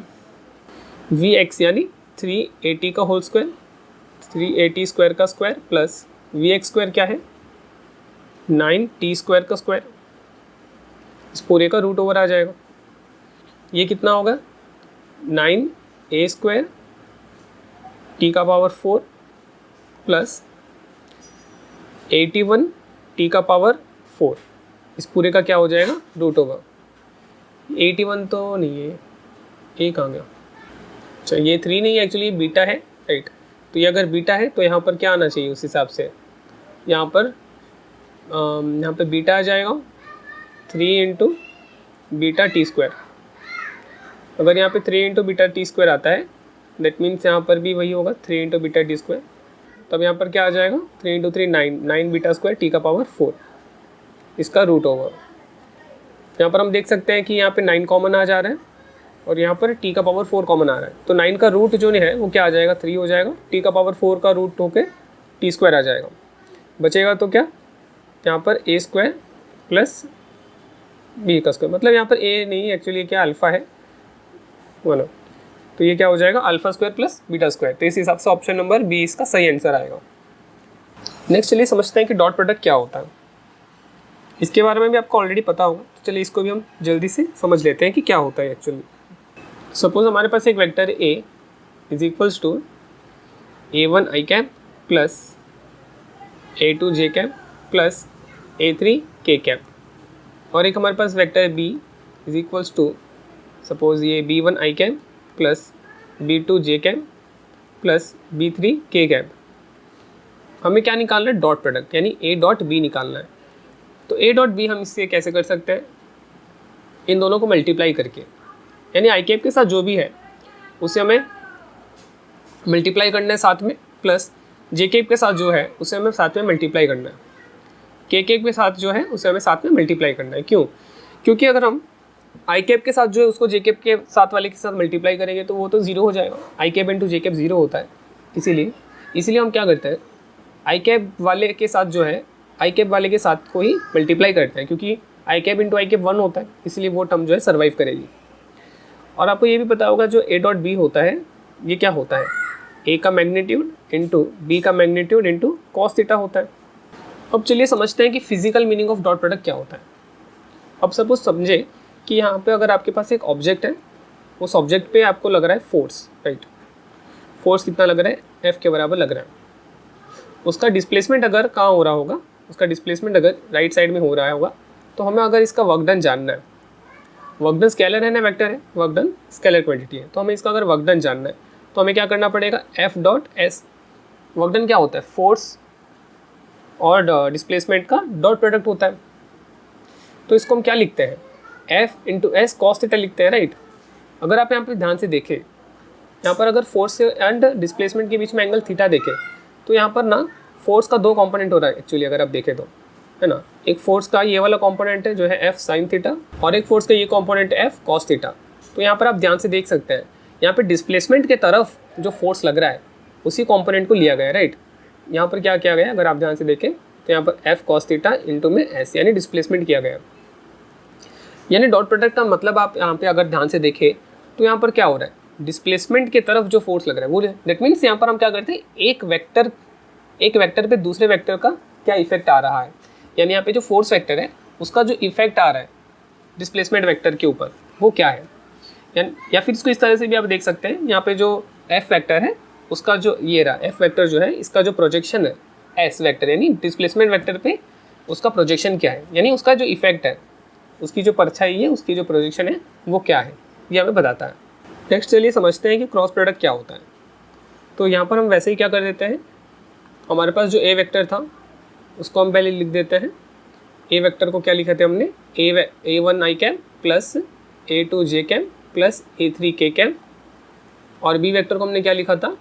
vx यानी 380 का होल स्क्वायर, 380² का स्क्वायर प्लस vx स्क्वायर क्या है 9t² का स्क्वायर, इस पूरे का रूट ओवर आ जाएगा। ये कितना होगा 9a² t का पावर 4 प्लस 81 t का पावर 4, इस पूरे का क्या हो जाएगा रूट ओवर। 81 तो नहीं है, ए कहाँ गया, अच्छा ये 3 नहीं है एक्चुअली बीटा है, राइट। तो ये अगर बीटा है तो यहाँ पर क्या आना चाहिए उस हिसाब से, यहाँ पर बीटा आ जाएगा 3 × बीटा t², अगर यहाँ पे 3 इंटू बीटा टी स्क्वायर आता है, दैट मीन्स यहाँ पर भी वही होगा 3 इंटू बीटा टी स्क्वायर। तब यहाँ पर क्या आ जाएगा, 3 इंटू 3 9, 9 बीटा स्क्वायर टी का पावर 4, इसका रूट ओवर। यहाँ पर हम देख सकते हैं कि यहाँ पे 9 कॉमन आ जा रहा है और यहाँ पर टी का पावर 4 कॉमन आ रहा है, तो 9 का रूट जो है वो क्या आ जाएगा, 3 हो जाएगा। टी का पावर 4 का रूट होके टी स्क्वायर आ जाएगा, बचेगा तो क्या, यहाँ पर ए स्क्वायर प्लस बी का स्क्वायर, मतलब यहाँ पर ए नहीं, एक्चुअली क्या अल्फ़ा है बोलो, तो ये क्या हो जाएगा, alpha square plus beta square. तो इस हिसाब से ऑप्शन नंबर बी इसका सही आंसर आएगा। नेक्स्ट चलिए समझते हैं कि डॉट प्रोडक्ट क्या होता है। इसके बारे में भी आपको ऑलरेडी पता होगा, तो चलिए इसको भी हम जल्दी से समझ लेते हैं कि क्या होता है एक्चुअली। सपोज हमारे पास एक vector A is equals to a1 i cap plus a2 j cap plus a3 k cap, और एक हमारे पास vector b is equals to suppose ये b1 i cap plus b2 j cap plus b3 k cap. हमें क्या निकालना है, dot product, यानी a डॉट b निकालना है। तो a डॉट b हम इससे कैसे कर सकते हैं, इन दोनों को मल्टीप्लाई करके, यानी आई कैप के साथ जो भी है उसे हमें मल्टीप्लाई करना है साथ में, प्लस जे कैप के साथ जो है उसे हमें साथ में मल्टीप्लाई करना है, के कैप के साथ जो है उसे हमें साथ में मल्टीप्लाई करना है। क्यों, क्योंकि अगर हम आई कैप के साथ जो है उसको जे कैप के साथ वाले के साथ मल्टीप्लाई करेंगे तो वो तो जीरो हो जाएगा, आई कैप इंटू जे कैप जीरो होता है। इसीलिए हम क्या करते हैं, आई कैप वाले के साथ जो है आई कैप वाले के साथ को ही मल्टीप्लाई करते हैं, क्योंकि आई कैप इंटू आई कैप 1 होता है, इसलिए वो टर्म जो है सर्वाइव करेगी। और आपको ये भी पता होगा जो ए डॉट बी होता है ये क्या होता है, ए का मैग्नीट्यूड इंटू बी का मैग्नीट्यूड इंटू कॉस थीटा होता है। अब चलिए समझते हैं कि physical meaning of dot product क्या होता है। अब सपोज समझे कि यहाँ पे अगर आपके पास एक ऑब्जेक्ट है, उस ऑब्जेक्ट पे आपको लग रहा है फोर्स, राइट, फोर्स कितना लग रहा है, एफ के बराबर लग रहा है। उसका डिस्प्लेसमेंट अगर कहाँ हो रहा होगा, उसका डिस्प्लेसमेंट अगर राइट साइड में हो रहा होगा, तो हमें अगर इसका वर्क डन जानना है, वर्क डन स्केलर है ना, वेक्टर है, वर्क डन स्केलर क्वांटिटी है, तो हमें इसका अगर वर्क डन जानना है तो हमें क्या करना पड़ेगा, F dot S. Work done क्या होता है, फोर्स और डिस्प्लेसमेंट का डॉट प्रोडक्ट होता है। तो इसको हम क्या लिखते हैं, F into S cos theta लिखते हैं, राइट। अगर आप यहाँ पे ध्यान से देखें, यहाँ पर अगर फोर्स एंड डिस्प्लेसमेंट के बीच में एंगल थीटा देखें, तो यहाँ पर ना फोर्स का 2 कंपोनेंट हो रहा है एक्चुअली, अगर आप देखें तो, है ना। एक फोर्स का ये वाला कंपोनेंट है जो है एफ साइन थीटा, और एक फोर्स का ये कंपोनेंट एफ कॉस थीटा। तो यहाँ पर आप ध्यान से देख सकते हैं, यहाँ पे डिस्प्लेसमेंट के तरफ जो फोर्स लग रहा है उसी कंपोनेंट को लिया गया है, राइट। यहाँ पर क्या किया गया, अगर आप ध्यान से देखें तो यहाँ पर एफ कॉस थीटा इंटू में एस, यानी डिस्प्लेसमेंट किया गया। यानी डॉट प्रोडक्ट का मतलब आप यहाँ पे अगर ध्यान से देखें तो यहाँ पर क्या हो रहा है, डिस्प्लेसमेंट के तरफ जो फोर्स लग रहा है वो, दैट मीन्स यहाँ पर हम क्या करते हैं, एक वेक्टर पे दूसरे वेक्टर का क्या इफेक्ट आ रहा है, यानी यहाँ पे जो फोर्स वेक्टर है उसका जो इफेक्ट आ रहा है डिस्प्लेसमेंट वेक्टर के ऊपर वो क्या है। या फिर इसको इस तरह से भी आप देख सकते हैं, यहाँ पे जो एफ वेक्टर है उसका जो ये रहा एफ वेक्टर जो है, इसका जो प्रोजेक्शन है एस वेक्टर, यानी डिस्प्लेसमेंट वेक्टर पे उसका प्रोजेक्शन क्या है, यानी उसका जो इफेक्ट है, उसकी जो परछाई है, उसकी जो प्रोजेक्शन है वो क्या है, ये हमें बताता है। नेक्स्ट चलिए समझते हैं कि क्रॉस प्रोडक्ट क्या होता है। तो यहाँ पर हम वैसे ही क्या कर देते हैं, हमारे पास जो ए वेक्टर था उसको हम पहले लिख देते हैं। ए वेक्टर को क्या लिखे थे हमने, a1 i cap plus a2 j cap plus a3 k cap, और बी वेक्टर को हमने क्या लिखा था,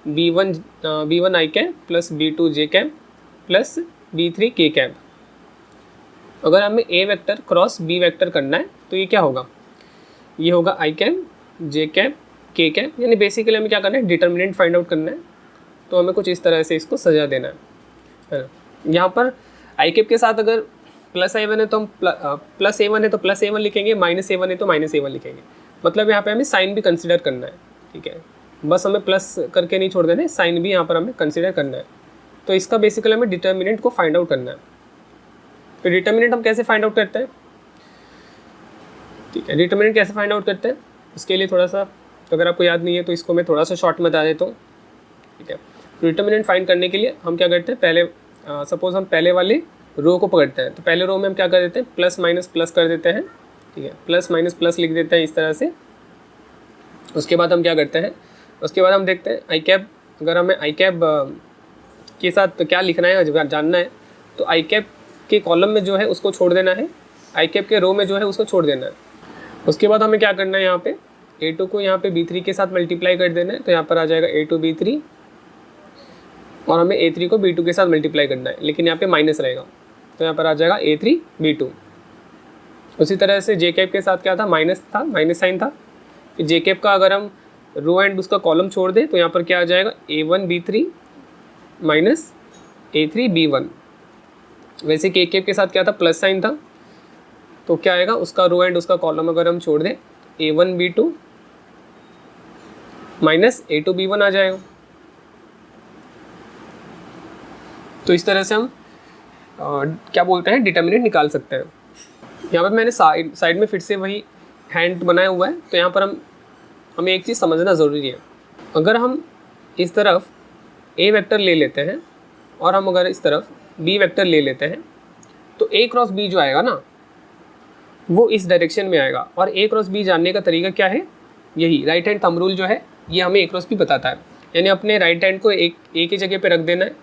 b1 i cap plus b2 j cap plus b3 k cap. अगर हमें ए वेक्टर क्रॉस बी वेक्टर करना है तो ये क्या होगा, ये होगा i cap j cap k cap, यानी बेसिकली हमें क्या करना है, डिटर्मिनेंट फाइंड आउट करना है। तो हमें कुछ इस तरह से इसको सजा देना है ना। यहाँ पर आई कैप के साथ अगर प्लस a1 है तो हम प्लस a1 है तो प्लस a1 लिखेंगे, माइनस a1 है तो माइनस a1 लिखेंगे। मतलब यहाँ पे हमें साइन भी कंसिडर करना है, ठीक है, बस हमें प्लस करके नहीं छोड़ देना है, साइन भी यहाँ पर हमें कंसिडर करना है। तो इसका बेसिकली हमें डिटर्मिनेंट को फाइंड आउट करना है। तो डिटर्मिनेंट हम कैसे फाइंड आउट करते हैं, ठीक है, डिटर्मिनेंट कैसे फाइंड आउट करते हैं, इसके लिए थोड़ा सा अगर आपको याद नहीं है तो इसको मैं थोड़ा सा शॉर्ट में बता देता हूँ, ठीक है। तो डिटर्मिनेंट फाइंड करने के लिए हम क्या करते हैं, पहले सपोज हम पहले वाले रो को पकड़ते हैं, तो पहले रो में हम क्या कर देते हैं, प्लस माइनस प्लस कर देते हैं, ठीक है, प्लस माइनस प्लस लिख देते हैं इस तरह से। उसके बाद हम क्या करते हैं, उसके बाद हम देखते हैं आई कैप, अगर हमें आई कैप के साथ तो क्या लिखना है जानना है, तो आई कैप के कॉलम में जो है उसको छोड़ देना है, आई कैप के रो में जो है उसको छोड़ देना है। उसके बाद हमें क्या करना है, यहाँ पे A2 को यहाँ पे B3 के साथ मल्टीप्लाई कर देना है, तो यहाँ पर आ जाएगा A2 B3, और हमें A3 को B2 के साथ मल्टीप्लाई करना है, लेकिन यहाँ पे माइनस रहेगा, तो यहाँ पर आ जाएगा A3 B2। उसी तरह से जे कैप के साथ क्या था, माइनस माइनस साइन था। जे कैप का अगर हम रो एंड उसका कॉलम छोड़ दें तो यहाँ पर क्या आ जाएगा, A1 B3 minus A3 B1। वैसे के कैप के साथ क्या था, प्लस साइन था, तो क्या आएगा, उसका रो एंड उसका कॉलम अगर हम छोड़ दें, A1 B2 minus A2 B1 आ जाएगा। तो इस तरह से हम क्या बोलते हैं, डिटर्मिनेंट निकाल सकते हैं। यहाँ पर मैंने साइड में फिर से वही हैंड बनाया हुआ है, तो यहाँ पर हमें एक चीज़ समझना ज़रूरी है। अगर हम इस तरफ A वेक्टर ले लेते हैं और हम अगर इस तरफ B वेक्टर ले लेते हैं, तो A क्रॉस B जो आएगा ना, वो इस डायरेक्शन में आएगा। और A क्रॉस B जानने का तरीका क्या है, यही राइट हैंड थंब रूल जो है, ये हमें A क्रॉस B बताता है। यानी अपने राइट हैंड को A की जगह पे रख देना है,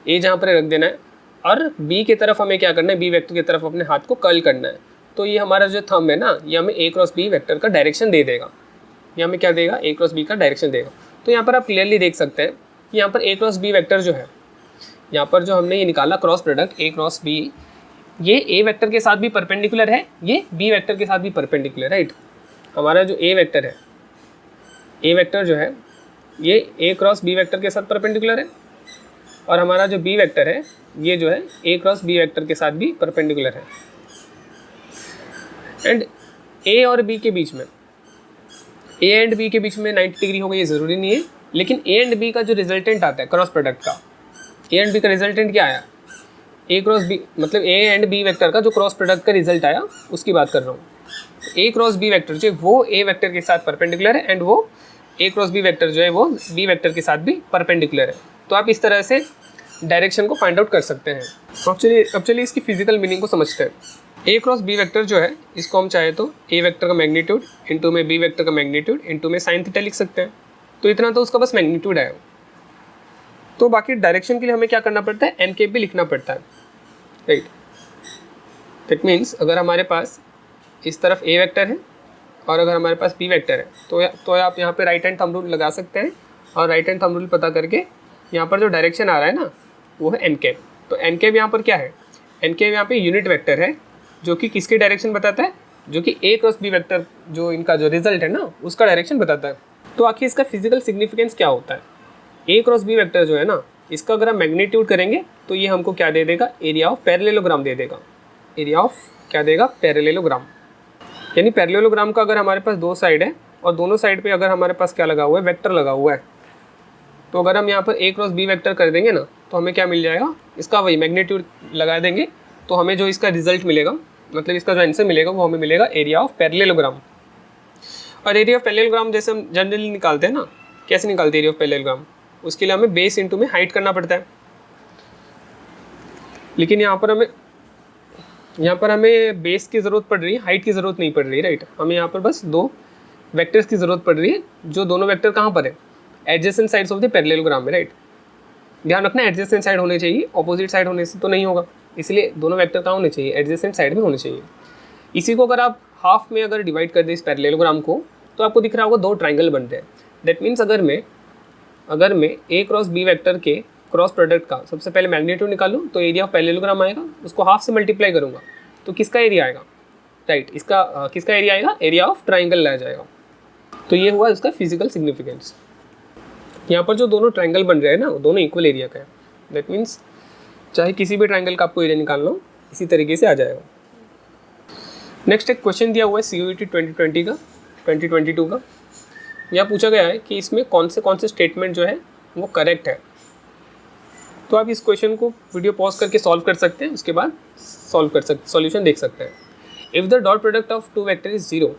A जहाँ पर रख देना है, और B की तरफ हमें क्या करना है, B वेक्टर की तरफ अपने हाथ को कर्ल करना है। तो ये हमारा जो थंब है ना, ये हमें A क्रॉस B वेक्टर का डायरेक्शन दे देगा। ये हमें क्या देगा, A क्रॉस B का डायरेक्शन देगा। तो यहाँ पर आप क्लियरली देख सकते हैं कि यहाँ पर A क्रॉस B वेक्टर जो है, यहाँ पर जो हमने ये निकाला cross product A cross B, ये A वेक्टर के साथ भी परपेंडिकुलर है, ये B वेक्टर के साथ भी परपेंडिकुलर, राइट। हमारा जो A वेक्टर है, A वेक्टर जो है ये A क्रॉस B वेक्टर के साथ परपेंडिकुलर है, और हमारा जो B वेक्टर है ये जो है A क्रॉस B वेक्टर के साथ भी परपेंडिकुलर है। एंड A और B के बीच में, A एंड B के बीच में 90 डिग्री होगा, ये ज़रूरी नहीं है, लेकिन A एंड B का जो रिजल्टेंट आता है क्रॉस प्रोडक्ट का, A एंड B का रिजल्टेंट क्या आया, A क्रॉस B, मतलब A एंड B वेक्टर का जो क्रॉस प्रोडक्ट का रिजल्ट आया उसकी बात कर रहा हूँ। A क्रॉस B वेक्टर जो है वो A वेक्टर के साथ परपेंडिकुलर है, एंड वो A क्रॉस B वेक्टर जो है वो B वेक्टर के साथ भी परपेंडिकुलर है। तो आप इस तरह से डायरेक्शन को फाइंड आउट कर सकते हैं। अब चलिए इसकी फिजिकल मीनिंग को समझते हैं। A क्रॉस B वेक्टर जो है, इसको हम चाहे तो A वेक्टर का मैग्नीट्यूड इंटू में B वेक्टर का मैग्नीट्यूड इंटू में साइन थीटा लिख सकते हैं। तो इतना तो उसका बस मैग्नीट्यूड है। तो बाकी डायरेक्शन के लिए हमें क्या करना पड़ता है, एन के भी लिखना पड़ता है, राइट। दैट मीन्स अगर हमारे पास इस तरफ A वेक्टर है और अगर हमारे पास B वेक्टर है, तो आप यहाँ पे राइट हैंड थंब रूल लगा सकते हैं, और राइट हैंड थंब रूल पता करके यहाँ पर जो डायरेक्शन आ रहा है ना, वो है एन कैप। तो एन कैप यहाँ पर क्या है, एन कैप यहाँ पे यूनिट वेक्टर है, जो कि किसकी डायरेक्शन बताता है, जो कि A क्रॉस B वेक्टर जो इनका जो रिजल्ट है ना, उसका डायरेक्शन बताता है। तो आखिर इसका फिजिकल सिग्निफिकेंस क्या होता है, A क्रॉस B वेक्टर जो है ना, इसका अगर हम मैग्नीट्यूड करेंगे तो ये हमको क्या दे देगा, एरिया ऑफ पैरेललोग्राम दे देगा। एरिया ऑफ क्या देगा, पैरेललोग्राम। यानी पैरेललोग्राम का अगर हमारे पास दो साइड है और दोनों साइड पे अगर हमारे पास क्या लगा हुआ है, वेक्टर लगा हुआ है, तो अगर हम यहाँ पर A क्रॉस B वेक्टर कर देंगे ना, तो हमें क्या मिल जाएगा, इसका वही मैग्नीट्यूड लगा देंगे, तो हमें जो इसका रिजल्ट मिलेगा, मतलब इसका जो आंसर मिलेगा, वो हमें मिलेगा एरिया ऑफ पैरेललोग्राम। और एरिया ऑफ पैरेललोग्राम जैसे हम जनरली निकालते हैं ना, कैसे निकालते हैं एरिया ऑफ पैरेललोग्राम, उसके लिए हमें बेस इंटू में हाइट करना पड़ता है। लेकिन यहाँ पर हमें बेस की ज़रूरत पड़ रही है, हाइट की ज़रूरत नहीं पड़ रही, राइट। हमें यहाँ पर बस दो वेक्टर्स की ज़रूरत पड़ रही है, जो दोनों वेक्टर कहाँ पर है, adjacent sides of the parallelogram में, राइट। ध्यान रखना, एडजेसेंट साइड होने चाहिए, ऑपोजिट साइड होने से तो नहीं होगा, इसलिए दोनों वेक्टर कहाँ होने चाहिए, एडजेसेंट साइड में होने चाहिए। इसी को अगर आप हाफ में अगर डिवाइड कर दें इस पैरेललोग्राम को, तो आपको दिख रहा होगा दो ट्राइंगल बनते हैं। दैट मीन्स अगर मैं A क्रॉस B वेक्टर के क्रॉस प्रोडक्ट का सबसे पहले मैग्नीट्यूड निकालूँ, तो एरिया ऑफ पैरेललोग्राम आएगा, उसको हाफ से मल्टीप्लाई करूँगा तो किसका एरिया आएगा, राइट, इसका किसका एरिया आएगा, एरिया ऑफ ट्राइंगल आ जाएगा। तो ये हुआ इसका फिजिकल सिग्निफिकेंस। यहाँ पर जो दोनों ट्राइंगल बन रहे हैं ना, वो दोनों इक्वल एरिया का है। दैट मीन्स चाहे किसी भी ट्राइंगल का आपको एरिया निकालना हो, इसी तरीके से आ जाएगा। नेक्स्ट एक क्वेश्चन दिया हुआ है CUET 2022 का। यहाँ पूछा गया है कि इसमें कौन से स्टेटमेंट जो है वो करेक्ट है। तो आप इस क्वेश्चन को वीडियो पॉज करके सॉल्व कर सकते हैं, उसके बाद सॉल्यूशन देख सकते हैं। If the dot product of two vector is 0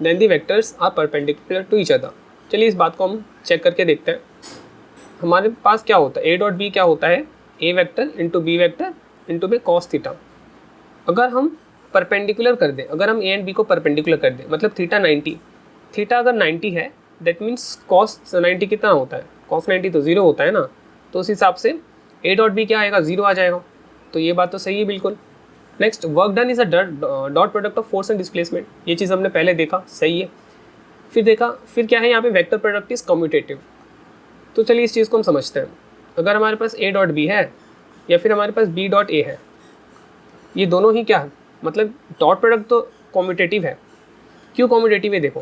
then the vectors are perpendicular to each other. चलिए इस बात को हम चेक करके देखते हैं। हमारे पास क्या होता है, A डॉट B क्या होता है, A vector into B vector into में कॉस थीटा। अगर हम परपेंडिकुलर कर दें, अगर हम A एंड B को परपेंडिकुलर कर दें, मतलब थीटा अगर 90 है, दैट मीन्स कॉस 90 कितना होता है, कॉस 90 तो 0 होता है ना। तो उस हिसाब से A डॉट B क्या आएगा, 0 आ जाएगा। तो ये बात तो सही है बिल्कुल। Next, work done is a dot product of force and displacement. ये चीज़ हमने पहले देखा, सही है। फिर क्या है यहाँ पे वेक्टर प्रोडक्ट इज कम्यूटेटिव। तो चलिए इस चीज़ को हम समझते हैं। अगर हमारे पास ए डॉट बी है या फिर हमारे पास बी डॉट ए है, ये दोनों ही क्या है, मतलब डॉट प्रोडक्ट तो कम्यूटेटिव है। क्यों कम्यूटेटिव है? देखो,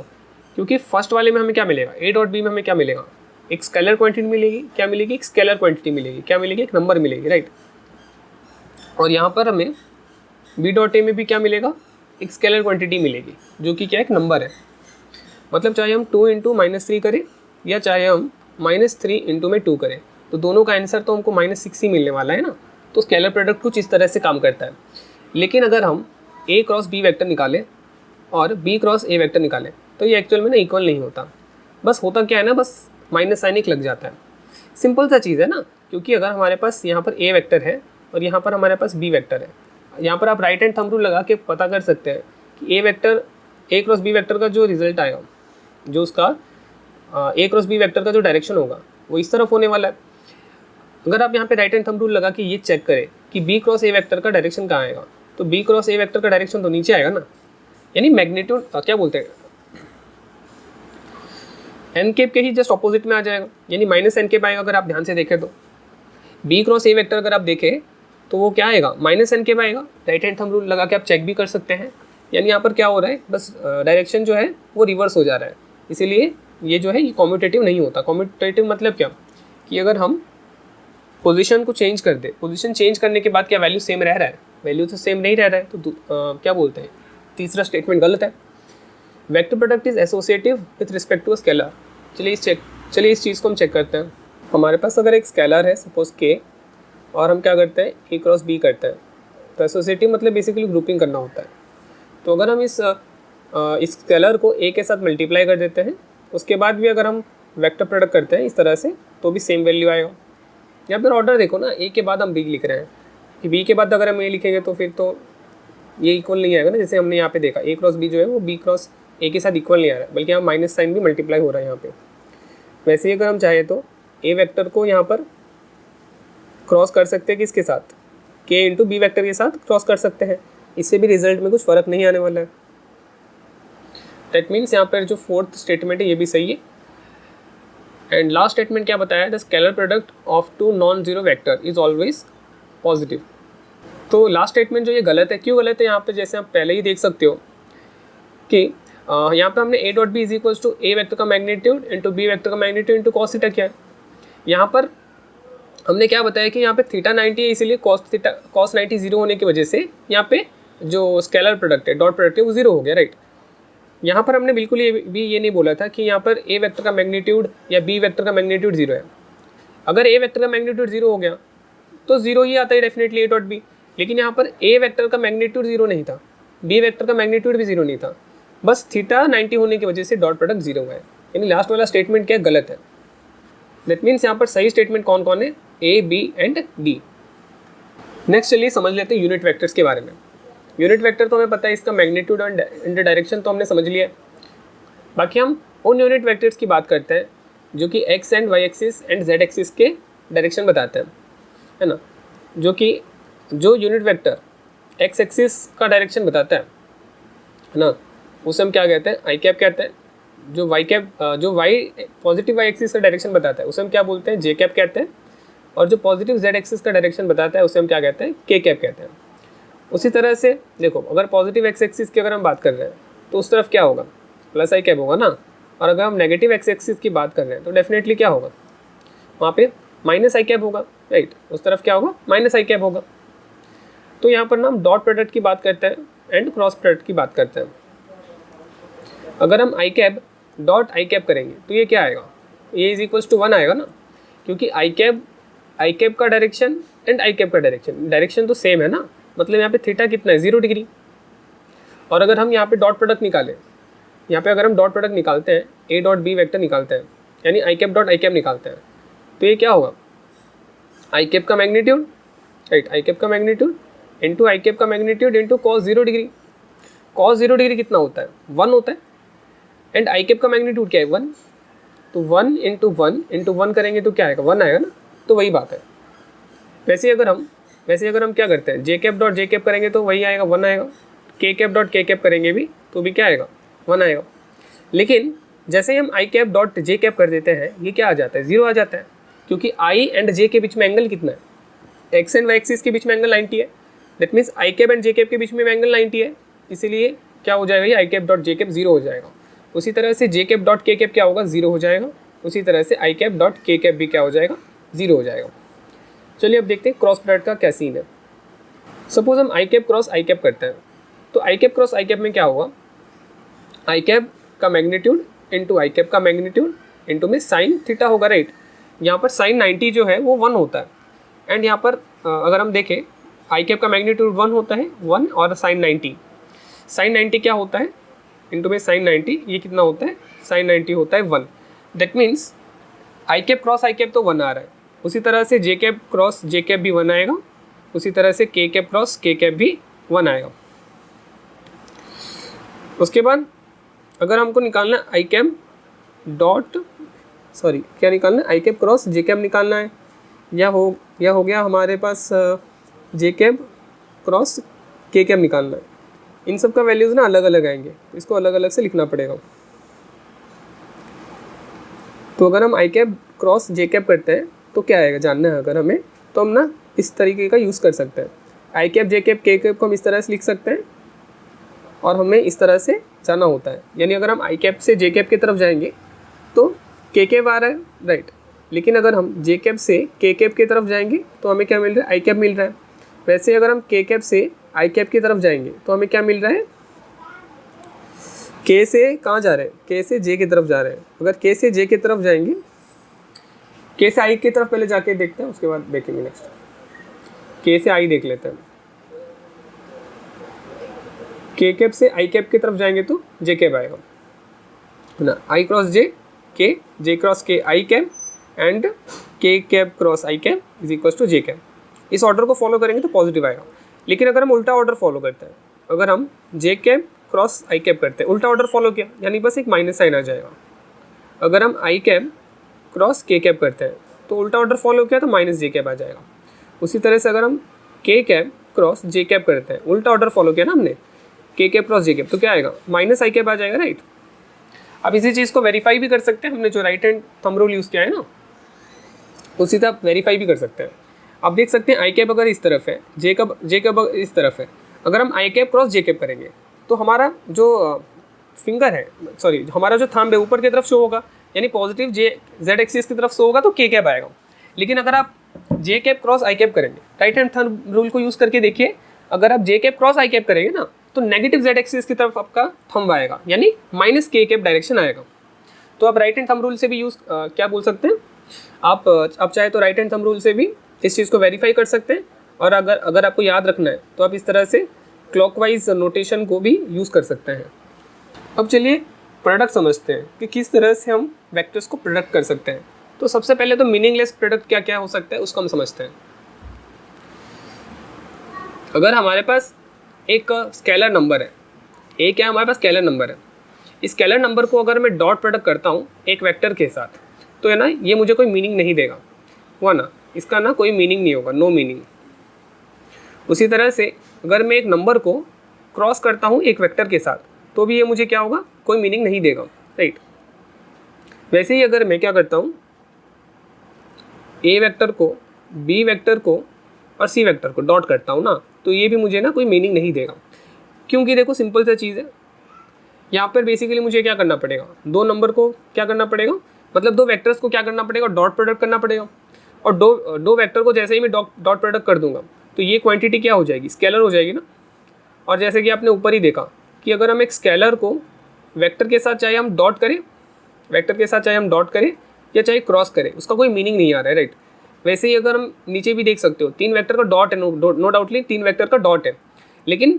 क्योंकि फर्स्ट वाले में हमें क्या मिलेगा, ए डॉट बी में हमें क्या मिलेगा, एक स्केलर क्वांटिटी मिलेगी। क्या मिलेगी? एक स्केलर क्वांटिटी मिलेगी। क्या मिलेगी? एक नंबर मिलेगी, राइट। और यहाँ पर हमें बी डॉट ए में भी क्या मिलेगा, एक स्केलर क्वांटिटी मिलेगी, जो कि क्या एक नंबर है। मतलब चाहे हम 2 इंटू -3 करें या चाहे हम -3 इंटू में 2 करें, तो दोनों का आंसर तो हमको -6 ही मिलने वाला है ना। तो स्केलर प्रोडक्ट कुछ इस तरह से काम करता है। लेकिन अगर हम ए क्रॉस बी वेक्टर निकालें और बी क्रॉस ए वेक्टर निकालें, तो ये एक्चुअल में ना इक्वल नहीं होता। बस होता क्या है ना, बस माइनस साइन एक लग जाता है। सिंपल सा चीज़ है ना, क्योंकि अगर हमारे पास यहाँ पर ए वेक्टर है और यहाँ पर हमारे पास बी वेक्टर है, यहाँ पर आप राइट हैंड थंब रूल लगा के पता कर सकते हैं कि ए क्रॉस बी वेक्टर का जो रिजल्ट आएगा, जो उसका ए क्रॉस बी वेक्टर का जो डायरेक्शन होगा वो इस तरफ होने वाला है। अगर आप यहाँ पे राइट हैंड थंब रूल लगा के ये चेक करें कि बी क्रॉस ए वेक्टर का डायरेक्शन कहाँ आएगा, तो बी क्रॉस ए वेक्टर का डायरेक्शन तो नीचे आएगा ना, यानी मैग्नीट्यूड क्या बोलते हैं, एन केप के ही जस्ट ऑपोजिट में आ जाएगा, यानी माइनस एन केप आएगा। अगर आप ध्यान से देखें तो बी क्रॉस ए वेक्टर अगर आप देखें तो वो क्या आएगा, माइनस एन केप आएगा। राइट हैंड थंब रूल लगा के आप चेक भी कर सकते हैं। यानी यहाँ पर क्या हो रहा है, बस डायरेक्शन जो है वो रिवर्स हो जा रहा है। इसीलिए ये जो है ये कम्यूटेटिव नहीं होता। कम्यूटेटिव मतलब क्या, कि अगर हम पोजीशन को चेंज कर दे, पोजीशन चेंज करने के बाद क्या वैल्यू सेम रह रहा है, वैल्यू तो सेम नहीं रह रहा है, तो क्या बोलते हैं, तीसरा स्टेटमेंट गलत है। Vector product is associative with respect to a scalar. चलिए इस चीज़ को हम चेक करते हैं। हमारे पास अगर एक स्केलर है सपोज के, और हम क्या करते हैं, ए क्रॉस बी करते हैं, तो एसोसिएटिव मतलब बेसिकली ग्रुपिंग करना होता है। तो अगर हम इस स्केलर को ए के साथ मल्टीप्लाई कर देते हैं, उसके बाद भी अगर हम वेक्टर प्रोडक्ट करते हैं इस तरह से, तो भी सेम वैल्यू आएगा। या फिर ऑर्डर देखो ना, ए के बाद हम बी लिख रहे हैं, कि बी के बाद अगर हम ए लिखेंगे तो फिर तो ये इक्वल नहीं आएगा ना। जैसे हमने यहाँ पे देखा ए क्रॉस बी जो है वो बी क्रॉस ए के साथ इक्वल नहीं आ रहा है, बल्कि यहाँ माइनस साइन भी मल्टीप्लाई हो रहा है यहाँ पे। वैसे ही अगर हम चाहे तो ए वेक्टर को यहाँ पर क्रॉस कर सकते हैं किसके साथ, के इंटू बी वेक्टर के साथ क्रॉस कर सकते हैं। इससे भी रिजल्ट में कुछ फ़र्क नहीं आने वाला है। दैट मीन्स यहाँ पर जो फोर्थ स्टेटमेंट है ये भी सही है। एंड लास्ट स्टेटमेंट क्या बताया, the scalar product of two non zero vector is always positive. तो लास्ट स्टेटमेंट जो ये गलत है। क्यों गलत है? यहाँ पे जैसे आप पहले ही देख सकते हो कि यहाँ पे हमने A dot B is equals to A vector का मैग्नीट्यूड इंटू बी वेक्टर का मैग्नीट्यूड इंटू कॉस थीटा किया है। यहाँ पर हमने क्या बताया कि यहाँ पे थीटा 90 है, इसीलिए कॉस 90 जीरो होने की वजह से यहाँ पे जो स्केलर प्रोडक्ट है, डॉट प्रोडक्ट है, वो जीरो हो गया, राइट। यहाँ पर हमने बिल्कुल ये नहीं बोला था कि यहाँ पर ए वेक्टर का मैग्नीट्यूड या बी वेक्टर का मैग्नीट्यूड जीरो है। अगर ए वेक्टर का मैग्नीट्यूड जीरो हो गया तो जीरो ही आता है डेफिनेटली ए डॉट बी। लेकिन यहाँ पर ए वेक्टर का मैग्नीट्यूड जीरो नहीं था, बी वेक्टर का मैग्नीट्यूड भी जीरो नहीं था, बस थीटा 90 होने की वजह से डॉट प्रोडक्ट जीरो हुआ है। यानी लास्ट वाला स्टेटमेंट क्या गलत है। दैट मीन्स यहाँ पर सही स्टेटमेंट कौन कौन है, A B and D. Next चलिए समझ लेते हैं यूनिट वेक्टर्स के बारे में। यूनिट वेक्टर तो हमें पता है, इसका मैग्नीट्यूड एंड डायरेक्शन तो हमने समझ लिया है। बाकी हम उन यूनिट वेक्टर्स की बात करते हैं जो कि X and Y axis and Z axis के डायरेक्शन बताते हैं, है ना। जो यूनिट वेक्टर एक्स एक्सिस का डायरेक्शन बताता है ना, उसे हम क्या कहते हैं, आई कैप कहते हैं। जो वाई पॉजिटिव वाई एक्सिस का डायरेक्शन बताता है उसे हम क्या बोलते हैं, जे कैप कहते हैं। और जो पॉजिटिव जेड एक्सिस का डायरेक्शन बताता है उसे हम क्या कहते हैं, के कैप कहते हैं। उसी तरह से देखो, अगर पॉजिटिव एक्स एक्सिस की अगर हम बात कर रहे हैं तो उस तरफ क्या होगा, प्लस आई कैप होगा ना। और अगर हम नेगेटिव एक्स एक्सिस की बात कर रहे हैं तो डेफिनेटली क्या होगा, वहाँ पे माइनस आई कैप होगा, राइट। उस तरफ क्या होगा, माइनस आई कैप होगा। तो यहाँ पर ना हम डॉट प्रोडक्ट की बात करते हैं एंड क्रॉस प्रोडक्ट की बात करते हैं। अगर हम आई कैप डॉट आई कैप करेंगे तो ये क्या आएगा, ये इज इक्वल्स टू 1 आएगा ना, क्योंकि आई कैप का डायरेक्शन एंड आई कैप का डायरेक्शन तो सेम है ना। मतलब यहाँ पे थीटा कितना है, 0 डिग्री। और अगर हम यहाँ पे डॉट प्रोडक्ट निकालें, यहाँ पे अगर हम डॉट प्रोडक्ट निकालते हैं, ए डॉट बी वेक्टर निकालते हैं, यानी आई कैप डॉट आई कैप निकालते हैं, तो ये क्या होगा, आई कैप का मैग्नीट्यूड, राइट, आई कैप का मैग्नीट्यूड इंटू आई कैप का magnitude into cos 0 degree. Cos 0 degree कितना होता है, 1 होता है। एंड आई कैप का मैग्नीट्यूड क्या है, 1। तो 1 इंटू 1 करेंगे तो क्या आएगा, 1 आएगा ना। तो वही बात है। वैसे अगर हम क्या करते हैं, जे कैप डॉट जे कैप करेंगे तो वही आएगा, 1 आएगा। के कैप डॉट के कैप करेंगे भी तो भी क्या आएगा, 1 आएगा। लेकिन जैसे ही हम आई कैप डॉट जे कैप कर देते हैं ये क्या आ जाता है, 0 आ जाता है, क्योंकि आई एंड जे के बीच में एंगल कितना है, एक्स एंड वाई एक्सिस के बीच में एंगल 90 है। That means I cap and J cap के बीच में एंगल 90 है, इसीलिए क्या हो जाएगा, ये आई कैप डॉट जे कैप 0 हो जाएगा। उसी तरह से जे कैप डॉट के कैप क्या होगा, 0 हो जाएगा। उसी तरह से आई कैप डॉट के कैप भी क्या हो जाएगा, 0 हो जाएगा। चलिए अब देखते हैं क्रॉस प्रोडक्ट का क्या सीन है। सपोज हम आई कैप क्रॉस आई कैप करते हैं, तो आई कैप क्रॉस आई कैप में क्या होगा, आई कैप का मैग्नीट्यूड इंटू आई कैप का मैग्नीट्यूड इंटू में साइन थीटा होगा, राइट। यहाँ पर साइन 90 जो है वो 1 होता है, एंड यहाँ पर अगर हम देखें आई कैप का मैग्नीट्यूड 1 होता है, 1 और साइन 90 क्या होता है, इंटू में साइन 90 ये कितना होता है, साइन 90 होता है 1। That means I cap cross I cap तो 1 आ रहा है, उसी तरह से जे कैप क्रॉस जे कैप भी 1 आएगा, उसी तरह से के कैप क्रॉस के कैप भी 1 आएगा। उसके बाद अगर हमको निकालना है आई कैप डॉट क्या निकालना है, आई कैप क्रॉस जे कैप निकालना है, या हो गया हमारे पास जे कैप क्रॉस के कैप निकालना है। इन सब का वैल्यूज़ ना अलग अलग आएंगे, तो इसको अलग अलग से लिखना पड़ेगा। तो अगर हम आई कैप क्रॉस जे कैप करते हैं तो क्या आएगा जानना है अगर हमें, तो हम ना इस तरीके का यूज़ कर सकते हैं। आई कैप जे कैप के कैप को हम इस तरह से लिख सकते हैं और हमें इस तरह से जाना होता है। यानी अगर हम आई कैप से जे कैप की तरफ जाएंगे तो के कैप आ रहा है, राइट, लेकिन अगर हम जे कैप से के कैप की तरफ जाएंगे तो हमें क्या मिल रहा है, आई कैप मिल रहा है। वैसे अगर हम के कैप से आई कैप की तरफ जाएंगे तो हमें क्या मिल रहा है, के से कहाँ जा रहे हैं, के से जे की तरफ जा रहे हैं। अगर के से जे की तरफ जाएंगे, के से आई की तरफ पहले जाके देखते हैं, उसके बाद देखेंगे नेक्स्ट। के से आई देख लेते हैं, के कैप से आई कैप की तरफ जाएंगे तो जे कैप आएगा ना, आई क्रॉस जे के, J cross K I cap and K cap cross I cap is equal to J cap. इस ऑर्डर को फॉलो करेंगे तो पॉजिटिव आएगा। लेकिन अगर हम उल्टा ऑर्डर फॉलो करते हैं, अगर हम जे कैप क्रॉस आई कैप करते हैं, उल्टा ऑर्डर फॉलो किया यानी बस एक माइनस साइन आ जाएगा। अगर हम आई कैप क्रॉस के कैप करते हैं तो उल्टा ऑर्डर फॉलो किया तो माइनस जे कैप आ जाएगा। उसी तरह से अगर हम के कैप क्रॉस जे कैप करते हैं, उल्टा ऑर्डर फॉलो किया ना हमने, के कैप क्रॉस जे कैप, तो क्या आएगा, माइनस आई कैप आ जाएगा, राइट। अब इसी चीज़ को वेरीफाई भी कर सकते हैं, हमने जो right hand thumb rule use किया है ना, उसी तरह वेरीफाई भी कर सकते हैं। अब देख सकते हैं आई कैप अगर इस तरफ है, जे कैप इस तरफ है, अगर हम आई कैप क्रॉस जे कैप करेंगे तो हमारा जो फिंगर है, हमारा जो थंब है ऊपर की तरफ शो होगा, यानी पॉजिटिव जेड एक्सिस की तरफ शो होगा तो के कैप आएगा। लेकिन अगर आप जे कैप क्रॉस आई कैप करेंगे, राइट हैंड थंब रूल को यूज़ करके देखिए, अगर आप जे कैप क्रॉस आई कैप करेंगे ना तो नेगेटिव जेड एक्सिस की तरफ आपका थंब आएगा, यानी माइनस के कैप डायरेक्शन आएगा। तो आप राइट हैंड थंब रूल से भी यूज़ क्या बोल सकते हैं, आप चाहे तो राइट हैंड थंब रूल से भी इस चीज़ को वेरीफाई कर सकते हैं। और अगर आपको याद रखना है तो आप इस तरह से क्लॉकवाइज नोटेशन को भी यूज़ कर सकते हैं। अब चलिए प्रोडक्ट समझते हैं कि किस तरह से हम वेक्टर्स को प्रोडक्ट कर सकते हैं। तो सबसे पहले तो मीनिंगलेस प्रोडक्ट क्या क्या हो सकता है उसको हम समझते हैं। अगर हमारे पास एक स्केलर नंबर है, ए क्या हमारे पास स्केलर नंबर है, इस स्केलर नंबर को अगर मैं डॉट प्रोडक्ट करता हूँ एक वेक्टर के साथ, तो है ना ये मुझे कोई मीनिंग नहीं देगा, हुआ ना, इसका ना कोई मीनिंग नहीं होगा, नो मीनिंग। उसी तरह से अगर मैं एक नंबर को क्रॉस करता हूँ एक वेक्टर के साथ तो भी ये मुझे क्या होगा, कोई मीनिंग नहीं देगा, राइट। वैसे ही अगर मैं क्या करता हूँ, ए वेक्टर को, बी वेक्टर को और सी वेक्टर को डॉट करता हूँ ना, तो ये भी मुझे ना कोई मीनिंग नहीं देगा। क्योंकि देखो सिंपल सा चीज़ है, यहाँ पर बेसिकली मुझे क्या करना पड़ेगा, दो नंबर को क्या करना पड़ेगा, मतलब दो वेक्टर्स को क्या करना पड़ेगा, डॉट प्रोडक्ट करना पड़ेगा। और दो वेक्टर को जैसे ही मैं डॉट प्रोडक्ट कर दूंगा तो ये क्वांटिटी क्या हो जाएगी, स्केलर हो जाएगी ना। और जैसे कि आपने ऊपर ही देखा कि अगर हम एक स्केलर को वेक्टर के साथ चाहे हम डॉट करें, या चाहे क्रॉस करें, उसका कोई मीनिंग नहीं आ रहा है, राइट। वैसे ही अगर हम नीचे भी देख सकते हो, तीन वेक्टर का डॉट है, नो डाउटली तीन वेक्टर का डॉट है, लेकिन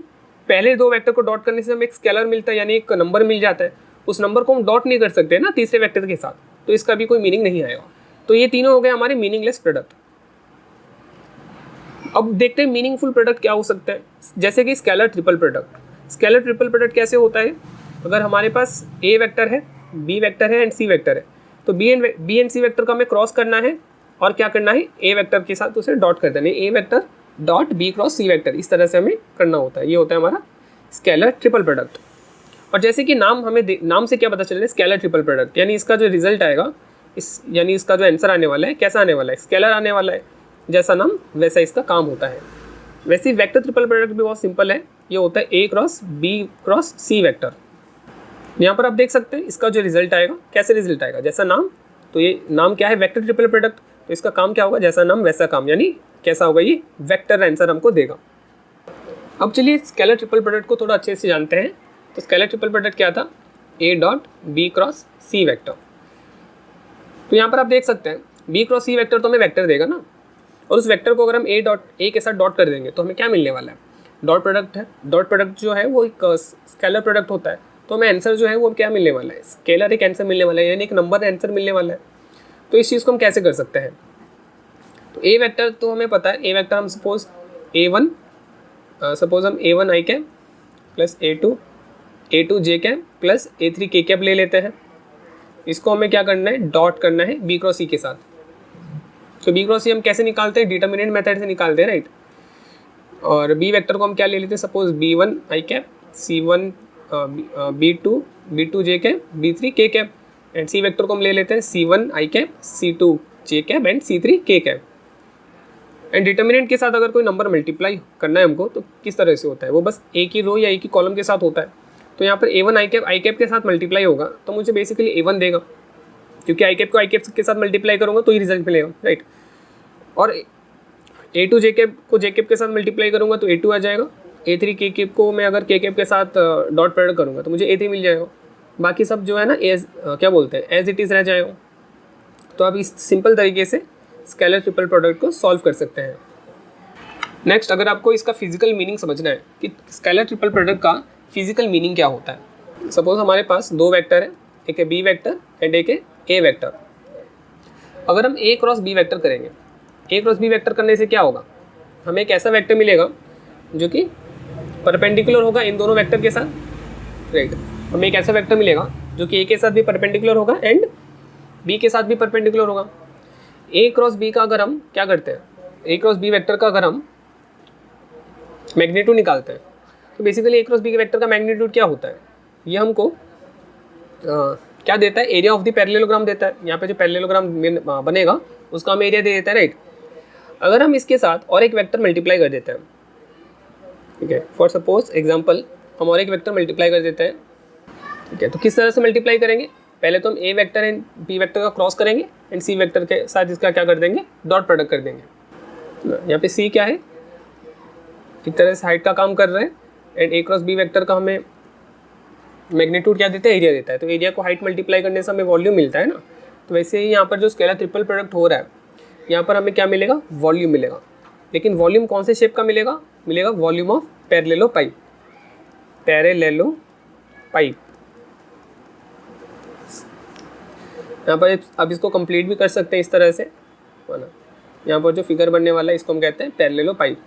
पहले दो वेक्टर को डॉट करने से हमें एक स्केलर मिलता है, यानी एक नंबर मिल जाता है। उस नंबर को हम डॉट नहीं कर सकते ना तीसरे वेक्टर के साथ, तो इसका भी कोई मीनिंग नहीं आएगा। तो ये तीनों हो गए हमारे मीनिंगलेस प्रोडक्ट। अब देखते हैं मीनिंगफुल प्रोडक्ट क्या हो सकता है, जैसे कि scalar triple product. Scalar triple product कैसे होता है, अगर हमारे पास ए वेक्टर है, बी वेक्टर है एंड सी वेक्टर है, तो बी एंड सी वेक्टर को हमें क्रॉस करना है और क्या करना है, ए वेक्टर के साथ उसे डॉट कर देना है, ए vector dot B cross C vector, इस तरह से हमें करना होता है। ये होता है हमारा स्केलर ट्रिपल प्रोडक्ट। और जैसे कि नाम नाम से क्या पता चल रहा है, स्केलर ट्रिपल प्रोडक्ट, यानी इसका जो रिजल्ट आएगा यानी इसका जो आंसर आने वाला है कैसा आने वाला है, स्केलर आने वाला है। जैसा नाम वैसा इसका काम होता है। वैसे ही वेक्टर ट्रिपल प्रोडक्ट भी बहुत सिंपल है, ये होता है A cross B cross C vector. यहाँ पर आप देख सकते हैं इसका जो रिजल्ट आएगा कैसे रिजल्ट आएगा, जैसा नाम, तो ये नाम क्या है, वेक्टर ट्रिपल प्रोडक्ट, तो इसका काम क्या होगा, जैसा नाम वैसा काम, यानी कैसा होगा, ये वेक्टर आंसर हमको देगा। अब चलिए स्केलर ट्रिपल प्रोडक्ट को थोड़ा अच्छे से जानते हैं। तो स्केलर ट्रिपल प्रोडक्ट क्या था, A dot B cross C vector. तो यहाँ पर आप देख सकते हैं B क्रॉस C वेक्टर तो हमें वेक्टर देगा ना, और उस वेक्टर को अगर हम A के साथ डॉट कर देंगे तो हमें क्या मिलने वाला है, डॉट प्रोडक्ट है। डॉट प्रोडक्ट जो है वो एक स्केलर प्रोडक्ट होता है, तो हमें आंसर जो है वो क्या मिलने वाला है, स्केलर एक आंसर मिलने वाला है, यानी एक नंबर आंसर मिलने वाला है। तो इस चीज़ को हम कैसे कर सकते हैं, तो A वेक्टर तो हमें पता है, A वेक्टर हम सपोज हम A1 आई कैप प्लस A2 जे कैप प्लस A3 के कैप ले लेते हैं। इसको हमें क्या करना है, डॉट करना है B क्रॉस C के साथ। तो B क्रॉस C हम कैसे निकालते हैं, डिटर्मिनेंट मेथड से निकालते हैं, राइट। और B वेक्टर को हम क्या ले लेते हैं, सपोज B1 आई कैप C1 B2 जे कैप B3 के कैप, एंड C वेक्टर को हम ले लेते हैं C1 I cap C2 J cap and C3 के कैप। एंड डिटर्मिनेंट के साथ अगर कोई नंबर मल्टीप्लाई करना है हमको तो किस तरह से होता है, वो बस एक ही रो या एक ही कॉलम के साथ होता है। तो यहाँ पर A1 आई कैप के साथ मल्टीप्लाई होगा तो मुझे बेसिकली A1 देगा, क्योंकि आई कैप को आई कैप के साथ मल्टीप्लाई करूँगा तो ही रिजल्ट मिलेगा, राइट। और A2 जे कैप को जे कैप के साथ मल्टीप्लाई करूँगा तो A2 आ जाएगा। A3 के कैप को मैं अगर के कैप के साथ डॉट प्रोडक्ट करूँगा तो मुझे A3 मिल जाएगा। बाकी सब जो है ना एज इट इज़ रह जाएगा। तो आप इस सिंपल तरीके से स्केलर ट्रिपल प्रोडक्ट को सॉल्व कर सकते हैं। नेक्स्ट, अगर आपको इसका फिजिकल मीनिंग समझना है कि स्केलर ट्रिपल प्रोडक्ट का फिजिकल मीनिंग क्या होता है, सपोज हमारे पास दो वेक्टर है, एक है B वेक्टर एंड एक है A वेक्टर। अगर हम A क्रॉस B वेक्टर करेंगे, A क्रॉस B वेक्टर करने से क्या होगा, हमें एक ऐसा वेक्टर मिलेगा जो कि परपेंडिकुलर होगा इन दोनों वेक्टर के साथ, राइट। हमें एक ऐसा वेक्टर मिलेगा जो कि A के साथ भी परपेंडिकुलर होगा एंड B के साथ भी परपेंडिकुलर होगा। A क्रॉस B का अगर हम क्या करते हैं, A क्रॉस B वेक्टर का अगर हम मैग्नीट्यूड निकालते हैं तो बेसिकली A क्रॉस B के वेक्टर का मैग्नीट्यूड क्या होता है, ये हमको क्या देता है, एरिया ऑफ द पैरेललोग्राम देता है। यहाँ पे जो पैरेललोग्राम बनेगा उसका हम एरिया दे देता है, राइट। अगर हम इसके साथ और एक वेक्टर मल्टीप्लाई कर देते हैं, ठीक है, फॉर सपोज एग्जांपल हम और एक वेक्टर मल्टीप्लाई कर देते हैं, ठीक है। तो किस तरह से मल्टीप्लाई करेंगे, पहले तो हम A vector and B vector का क्रॉस करेंगे एंड C वेक्टर के साथ इसका क्या कर देंगे, डॉट प्रोडक्ट कर देंगे। यहाँ पे C क्या है, एक तरह से हाइट का काम कर रहे हैं and A cross B vector का हमें मैग्नीट्यूड क्या देता है, एरिया देता है। तो एरिया को हाइट मल्टीप्लाई करने से हमें वॉल्यूम मिलता है ना। तो वैसे ही यहाँ पर जो स्केलर ट्रिपल प्रोडक्ट हो रहा है, यहाँ पर हमें क्या मिलेगा, वॉल्यूम मिलेगा। लेकिन वॉल्यूम कौन से शेप का मिलेगा, वॉल्यूम ऑफ पैरेललो पाइप। यहाँ पर अब इसको कंप्लीट भी कर सकते हैं इस तरह से, है ना। यहाँ पर जो फिगर बनने वाला है इसको हम कहते हैं पैरेललो पाइप।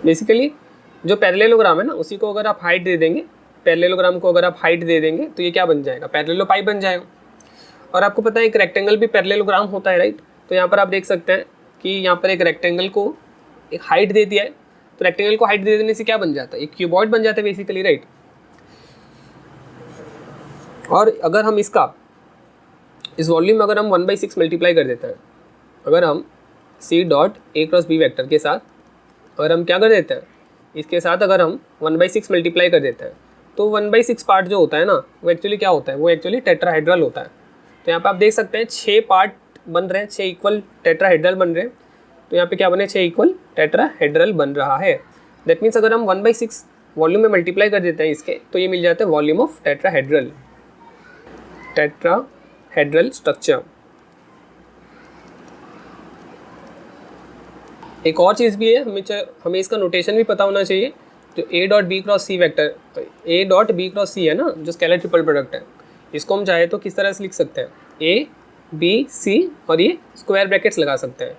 बेसिकली जो पैरेललोग्राम है ना, उसी को अगर आप हाइट दे देंगे, पैरेललोग्राम को अगर आप हाइट दे देंगे तो ये क्या बन जाएगा, पैरेललो पाइप बन जाएगा। और आपको पता है एक रेक्टेंगल भी पैरेललोग्राम होता है, राइट। तो यहाँ पर आप देख सकते हैं कि यहाँ पर एक रेक्टेंगल को एक हाइट दे दिया है, तो रेक्टेंगल को हाइट दे देने से क्या बन जाता है, एक क्यूबॉइड बन जाता है बेसिकली, राइट। और अगर हम इस वॉल्यूम में अगर हम 1/6 मल्टीप्लाई कर देते हैं, अगर हम C dot A cross B vector के साथ अगर हम क्या कर देते हैं, इसके साथ अगर हम 1/6 मल्टीप्लाई कर देते हैं तो 1/6 पार्ट जो होता है ना, वो एक्चुअली क्या होता है, वो एक्चुअली टेट्राहेड्रल होता है। तो यहाँ पे आप देख सकते हैं 6 पार्ट बन रहे हैं, 6 इक्वल टेट्राहेड्रल बन रहे हैं। तो यहाँ पे क्या बने, 6 इक्वल टेट्राहेड्रल बन रहा है। दैट मीन्स अगर हम 1/6 वॉल्यूम में मल्टीप्लाई कर देते हैं इसके, तो ये मिल जाता है वॉल्यूम ऑफ टेट्राहेड्रल स्ट्रक्चर। एक और चीज़ भी है, हमें इसका नोटेशन भी पता होना चाहिए। जो A dot B cross C vector, A dot B cross C है ना, जो स्केलर ट्रिपल प्रोडक्ट है, इसको हम चाहे तो किस तरह से लिख सकते हैं, A B C और ये स्क्वायर ब्रैकेट्स लगा सकते हैं।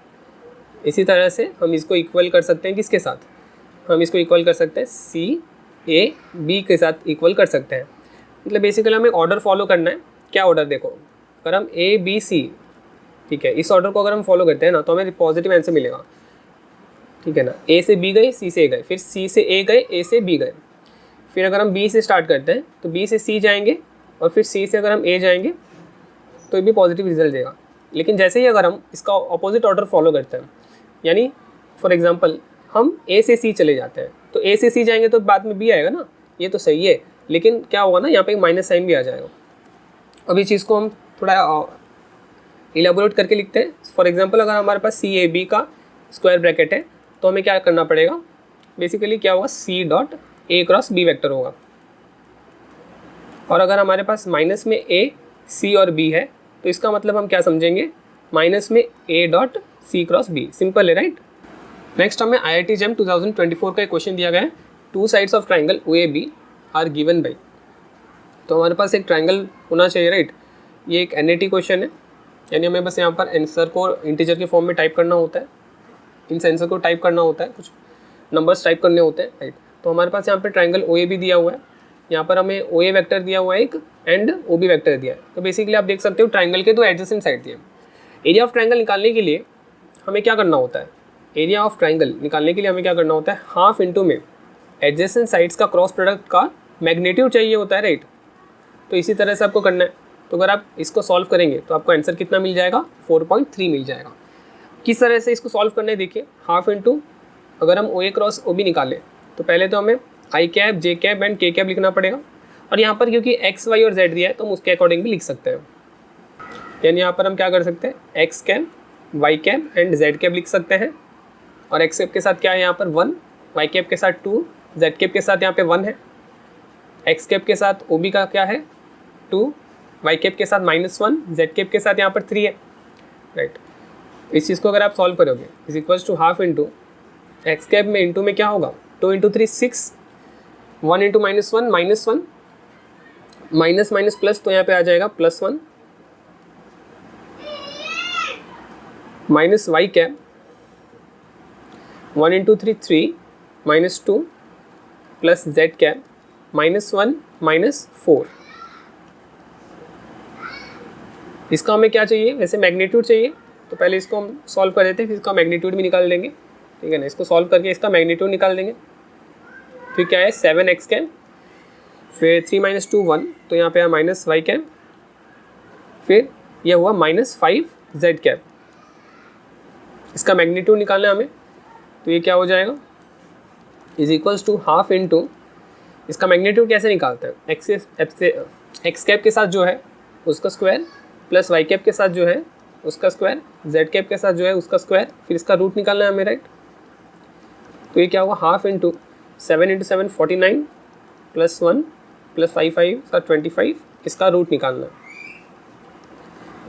इसी तरह से हम इसको इक्वल कर सकते हैं, किसके साथ, हम इसको इक्वल कर सकते हैं C A B के साथ इक्वल कर सकते हैं। मतलब बेसिकली हमें ऑर्डर फॉलो करना है। क्या ऑर्डर, देखो अगर हम A B C, ठीक है, इस ऑर्डर को अगर हम फॉलो करते हैं ना तो हमें पॉजिटिव आंसर मिलेगा, ठीक है ना, ए से बी गए, सी से ए गए, फिर सी से ए गए, ए से बी गए, फिर अगर हम बी से स्टार्ट करते हैं तो बी से सी जाएंगे, और फिर सी से अगर हम ए जाएंगे तो ये भी पॉजिटिव रिजल्ट देगा। लेकिन जैसे ही अगर हम इसका ऑपोजिट ऑर्डर फॉलो करते हैं, यानी फॉर एग्जांपल हम ए से सी चले जाते हैं, तो ए से सी जाएंगे तो बाद में बी आएगा ना, ये तो सही है, लेकिन क्या होगा ना, यहाँ पे एक माइनस साइन भी आ जाएगा। अब इस चीज़ को हम थोड़ा इलेबोरेट करके लिखते हैं। फॉर एग्जांपल अगर हमारे पास सी ए बी का स्क्वायर ब्रैकेट है तो हमें क्या करना पड़ेगा, बेसिकली क्या होगा, C dot A cross B vector होगा। और अगर हमारे पास माइनस में ए सी और बी है तो इसका मतलब हम क्या समझेंगे, माइनस में A dot C cross B. Simple है, राइट। नेक्स्ट हमें IIT JEM 2024 का एक क्वेश्चन दिया गया है, two sides of triangle OAB are given by. तो हमारे पास एक ट्राइंगल होना चाहिए, राइट। ये एक NAT क्वेश्चन है, यानी हमें बस यहाँ पर आंसर को इंटीजर के फॉर्म में टाइप करना होता है, इन आंसर को टाइप करना होता है, कुछ नंबर्स टाइप करने होते हैं, राइट। तो हमारे पास यहाँ पर ट्राइंगल OAB दिया हुआ है, यहाँ पर हमें OA वेक्टर दिया हुआ है एक, एंड OB वेक्टर दिया है। तो बेसिकली आप देख सकते हो ट्राइंगल के दो एडजेसेंट साइड दिए। एरिया ऑफ ट्राइंगल निकालने के लिए हमें क्या करना होता है, एरिया ऑफ ट्राइंगल निकालने के लिए हमें क्या करना होता है, हाफ इंटू में एडजेसेंट साइड्स का क्रॉस प्रोडक्ट का मैग्नीट्यूड चाहिए होता है, राइट। तो इसी तरह से आपको करना है। तो अगर आप इसको सॉल्व करेंगे तो आपको आंसर कितना मिल जाएगा, 4.3 मिल जाएगा। किस तरह से इसको सॉल्व करना है देखिए, हाफ इंटू अगर हम OA क्रॉस OB निकालें तो पहले तो हमें I cap, J cap and K cap लिखना पड़ेगा। और यहाँ पर क्योंकि X, Y और Z दिया है तो हम उसके अकॉर्डिंग भी लिख सकते हैं। यानी यहाँ पर हम क्या कर सकते हैं, X cap, Y cap and Z cap लिख सकते हैं। और X कैप के साथ क्या है यहाँ पर 1, Y कैप के साथ 2, Z कैप के साथ यहाँ पे 1 है, X कैप के साथ OB का क्या है 2, Y कैप के साथ -1, Z कैप के साथ यहाँ पर 3 है, राइट। इस चीज़ को अगर आप सॉल्व करोगे is equals to half into X cap में इंटू में क्या होगा, 2 into 3 6, 1 into -1 -1, minus minus plus, तो यहाँ पे आ जाएगा +1, minus Y cap, 1 into 3 3, -2 plus Z cap, -1 -4। इसका हमें क्या चाहिए, वैसे मैग्नीट्यूड चाहिए, तो पहले इसको हम सॉल्व कर देते हैं, फिर इसका मैग्नीट्यूड भी निकाल लेंगे, ठीक है ना। इसको सॉल्व करके इसका मैग्नीट्यूड निकाल देंगे। फिर क्या है 7x कैप, फिर 3 - 2 1, तो यहाँ पे है -y कैप, फिर यह हुआ -5z कैप। इसका मैग्नीट्यूड निकालना है हमें, तो ये क्या हो जाएगा, is equals to half into, इसका मैग्नीट्यूड कैसे निकालते हैं, एक्स कैप के साथ जो है उसका स्क्वायर, प्लस वाई कैप के साथ जो है उसका स्क्वायर, जेड कैप के साथ जो है उसका स्क्वायर, फिर इसका रूट निकालना है हमें, राइट। तो ये क्या होगा, हाफ इंटू 7 × 7 49 प्लस 1 प्लस 5 5 25, इसका रूट निकालना है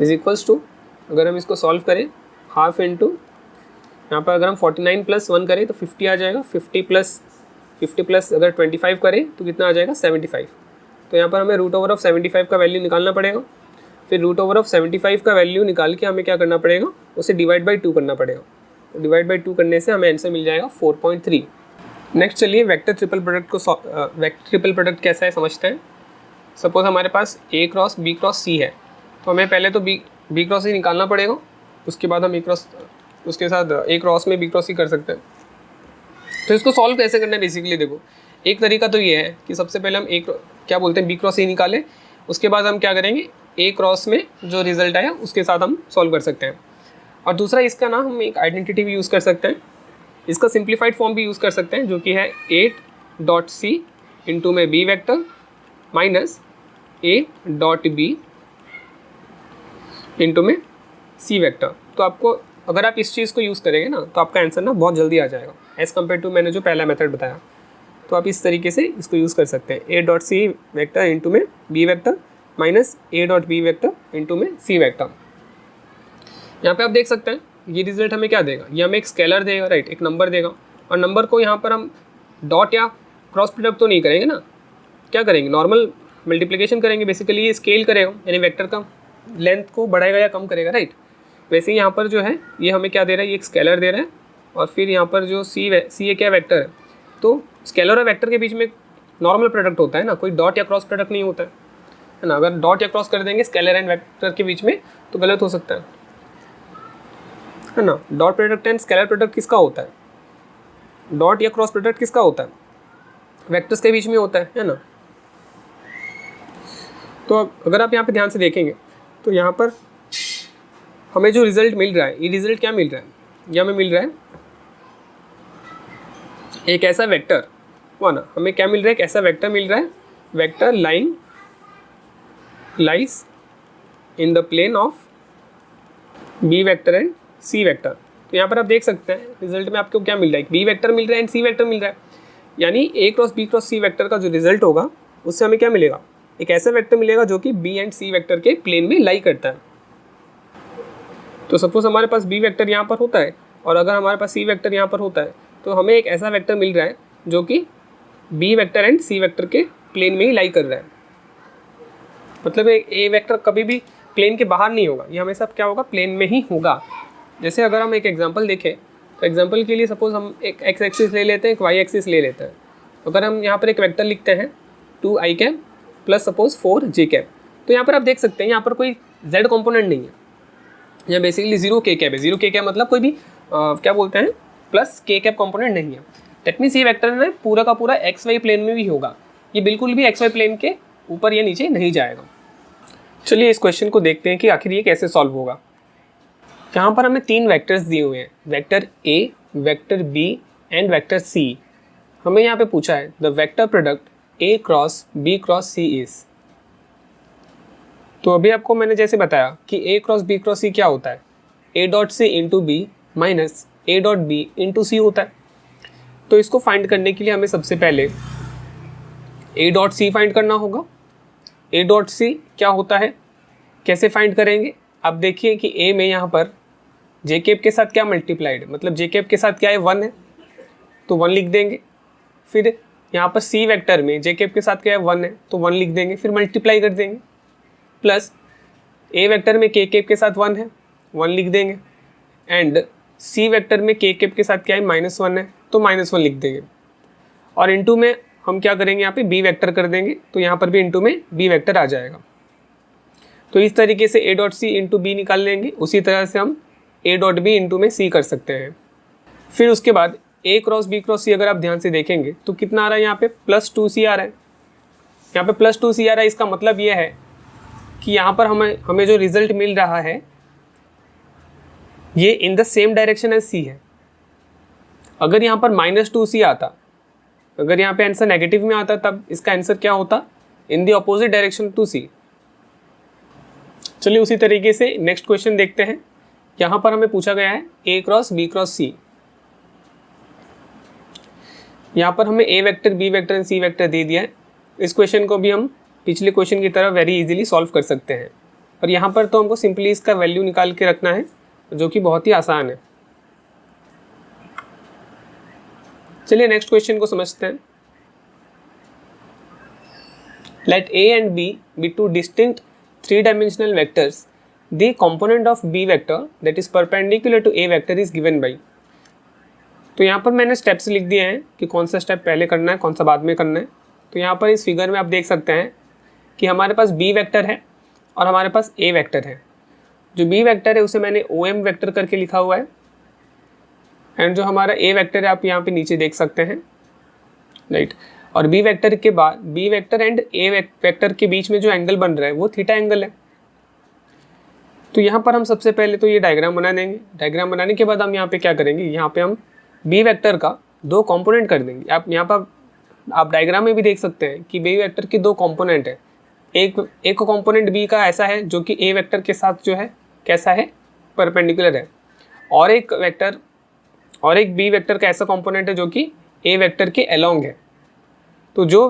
इज इक्वल्स टू, अगर हम इसको सॉल्व करें हाफ इंटू, यहाँ पर अगर हम 49 + 1 करें तो 50 आ जाएगा, 50 प्लस अगर 25 करें तो कितना आ जाएगा 75। तो यहाँ पर हमें √75 का वैल्यू निकालना पड़ेगा। फिर √75 का वैल्यू निकाल के हमें क्या करना पड़ेगा, उसे डिवाइड बाई 2 करना पड़ेगा। तो डिवाइड बाई 2 करने से हमें आंसर मिल जाएगा 4.3। नेक्स्ट चलिए वेक्टर ट्रिपल प्रोडक्ट को वेक्टर ट्रिपल प्रोडक्ट कैसा है समझते हैं। सपोज हमारे पास A cross B cross C है, तो हमें पहले तो B क्रॉस C निकालना पड़ेगा, उसके बाद हम A क्रॉस, उसके साथ A क्रॉस में B क्रॉस C कर सकते हैं। तो इसको सॉल्व कैसे करना है, बेसिकली देखो, एक तरीका तो ये है कि सबसे पहले हम क्या बोलते हैं B क्रॉस C निकालें, उसके बाद हम क्या करेंगे A क्रॉस में जो रिजल्ट आया उसके साथ हम सॉल्व कर सकते हैं। और दूसरा इसका ना हम एक आइडेंटिटी भी यूज़ कर सकते हैं, इसका सिंप्लीफाइड फॉर्म भी यूज़ कर सकते हैं, जो कि है 8.c इंटू में B vector minus A.B into में C वेक्टर। तो आपको अगर आप इस चीज़ को यूज़ करेंगे ना तो आपका आंसर ना बहुत जल्दी आ जाएगा एज़ कम्पेयर टू मैंने जो पहला मेथड बताया। तो आप इस तरीके से इसको यूज़ कर सकते हैं, A.C वेक्टर इंटू में B vector minus A.B vector into में C वेक्टर। यहाँ पे आप देख सकते हैं ये रिजल्ट हमें क्या देगा, ये हमें एक स्केलर देगा, राइट, एक नंबर देगा। और नंबर को यहाँ पर हम डॉट या क्रॉस प्रोडक्ट तो नहीं करेंगे ना, क्या करेंगे, नॉर्मल मल्टीप्लिकेशन करेंगे। बेसिकली ये स्केल करेगा, यानी वेक्टर का लेंथ को बढ़ाएगा या कम करेगा, राइट। वैसे ही यहाँ पर जो है ये हमें क्या दे रहा है, ये एक स्केलर दे रहा है। और फिर यहाँ पर जो सी है क्या वेक्टर है, तो स्केलर और वेक्टर के बीच में नॉर्मल प्रोडक्ट होता है ना, कोई डॉट या क्रॉस प्रोडक्ट नहीं होता है ना। अगर डॉट या क्रॉस कर देंगे स्केलर एंड वेक्टर के बीच में तो गलत हो सकता है ना। Dot product and scalar product किसका होता है, डॉट या क्रॉस प्रोडक्ट किसका होता है? वेक्टर्स के बीच में होता है ना। तो अगर आप यहाँ पे ध्यान से देखेंगे तो यहाँ पर हमें जो रिजल्ट मिल रहा है, ये रिजल्ट क्या मिल रहा है? ये हमें मिल रहा है एक ऐसा वेक्टर, वो ना, हमें क्या मिल रहा है? एक ऐसा वेक्टर मिल रहा है, vector lies in the plane of B vector and C vector. तो यहाँ पर आप देख सकते हैं रिजल्ट में आपको क्या मिल रहा है? बी वेक्टर मिल रहा है एंड सी वेक्टर मिल रहा है, यानी ए cross B cross C vector का जो रिजल्ट होगा उससे हमें क्या मिलेगा? एक ऐसा वेक्टर मिलेगा जो कि बी एंड सी वेक्टर के प्लेन में लाई करता है। तो सपोज हमारे पास बी वेक्टर यहाँ पर होता है और अगर हमारे पास सी वेक्टर यहाँ पर होता है तो हमें एक ऐसा वेक्टर मिल रहा है जो कि B vector and C vector के प्लेन में ही लाई कर रहा है। मतलब ए वेक्टर कभी भी प्लेन के बाहर नहीं होगा, ये हमेशा क्या होगा? प्लेन में ही होगा। जैसे अगर हम एक एग्जांपल देखें तो एग्जांपल के लिए सपोज हम एक एक्स एक्सिस ले लेते हैं, एक वाई एक्सिस ले लेते हैं। तो अगर हम यहाँ पर एक वेक्टर लिखते हैं 2i प्लस सपोज 4j, तो यहाँ पर आप देख सकते हैं यहाँ पर कोई z कॉम्पोनेंट नहीं है, यहाँ बेसिकली 0k है। 0k मतलब कोई भी क्या बोलते हैं प्लस k कॉम्पोनेंट नहीं है। दैट मीन्स ये वेक्टर ना पूरा का पूरा एक्स वाई प्लेन में भी होगा, ये बिल्कुल भी एक्स वाई प्लेन के ऊपर या नीचे नहीं जाएगा। चलिए इस क्वेश्चन को देखते हैं कि आखिर ये कैसे सॉल्व होगा। यहाँ पर हमें 3 वेक्टर्स दिए हुए हैं, vector a, vector b and vector c। हमें यहाँ पे पूछा है the vector product a cross b cross c is. तो अभी आपको मैंने जैसे बताया कि a cross b cross c क्या होता है? a dot c into b minus a dot b into c होता है। तो इसको फाइंड करने के लिए हमें सबसे पहले a डॉट c फाइंड करना होगा। a डॉट c क्या होता है, कैसे फाइंड करेंगे? आप देखिए कि a में यहाँ पर j कैप के साथ क्या मल्टीप्लाइड है, मतलब j कैप के साथ क्या है? 1 है, तो 1 लिख देंगे। फिर यहाँ पर c वेक्टर में j कैप के साथ क्या है? 1 है, तो 1 लिख देंगे, फिर मल्टीप्लाई कर देंगे। प्लस a वेक्टर में k कैप के साथ 1 है, 1 लिख देंगे। एंड c वेक्टर में k कैप के साथ क्या है? -1 है, तो -1 लिख देंगे। और इंटू में हम क्या करेंगे? यहाँ पे b वेक्टर कर देंगे, तो यहाँ पर भी इंटू में b वेक्टर आ जाएगा। तो इस तरीके से a dot C into B निकाल लेंगे। उसी तरह से हम a डॉट बी इंटू में c कर सकते हैं। फिर उसके बाद a cross b cross c अगर आप ध्यान से देखेंगे तो कितना आ रहा है? यहाँ पे +2c आ रहा है। यहाँ पे +2c आ रहा है, इसका मतलब ये है कि यहाँ पर हमें जो रिजल्ट मिल रहा है ये in the same direction as c है। अगर यहाँ पर -2c आता, अगर यहाँ पे आंसर नेगेटिव में आता, तब इसका आंसर क्या होता? In the opposite direction to c। चलिए उसी तरीके से नेक्स्ट क्वेश्चन देखते हैं। यहाँ पर हमें पूछा गया है a cross b cross c। यहाँ पर हमें a vector, b vector and c vector दे दिया है। इस क्वेश्चन को भी हम पिछले क्वेश्चन की तरह वेरी इजीली सॉल्व कर सकते हैं। और यहाँ पर तो हमको सिंपली इसका वैल्यू निकाल के रखना है, जो कि बहुत ही आसान है। चलिए नेक्स्ट क्वेश्चन को समझते हैं। Let a and b be two distinct three-dimensional vectors. The component of b vector that is perpendicular to a vector is given by। तो यहाँ पर मैंने स्टेप्स लिख दिए हैं कि कौन सा स्टेप पहले करना है, कौन सा बाद में करना है। तो यहाँ पर इस फिगर में आप देख सकते हैं कि हमारे पास b वेक्टर है और हमारे पास a वेक्टर है। जो b वेक्टर है उसे मैंने OM वेक्टर करके लिखा हुआ है, एंड जो हमारा a वेक्टर है आप यहाँ पे नीचे देख सकते हैं, राइट। और b वेक्टर के बाद b vector and a vector के बीच में जो एंगल बन रहा है वो थीटा एंगल है। तो यहाँ पर हम सबसे पहले तो ये डायग्राम बना देंगे। डायग्राम बनाने के बाद हम यहाँ पे क्या करेंगे? यहाँ पे हम b वेक्टर का 2 कंपोनेंट कर देंगे। आप यहाँ पर आप डायग्राम में भी देख सकते हैं कि b वेक्टर की 2 कंपोनेंट है। एक कंपोनेंट b का ऐसा है जो कि a वेक्टर के साथ जो है कैसा है? परपेंडिकुलर है। और एक b वेक्टर का ऐसा कंपोनेंट है जो कि a वेक्टर के अलोंग है। तो जो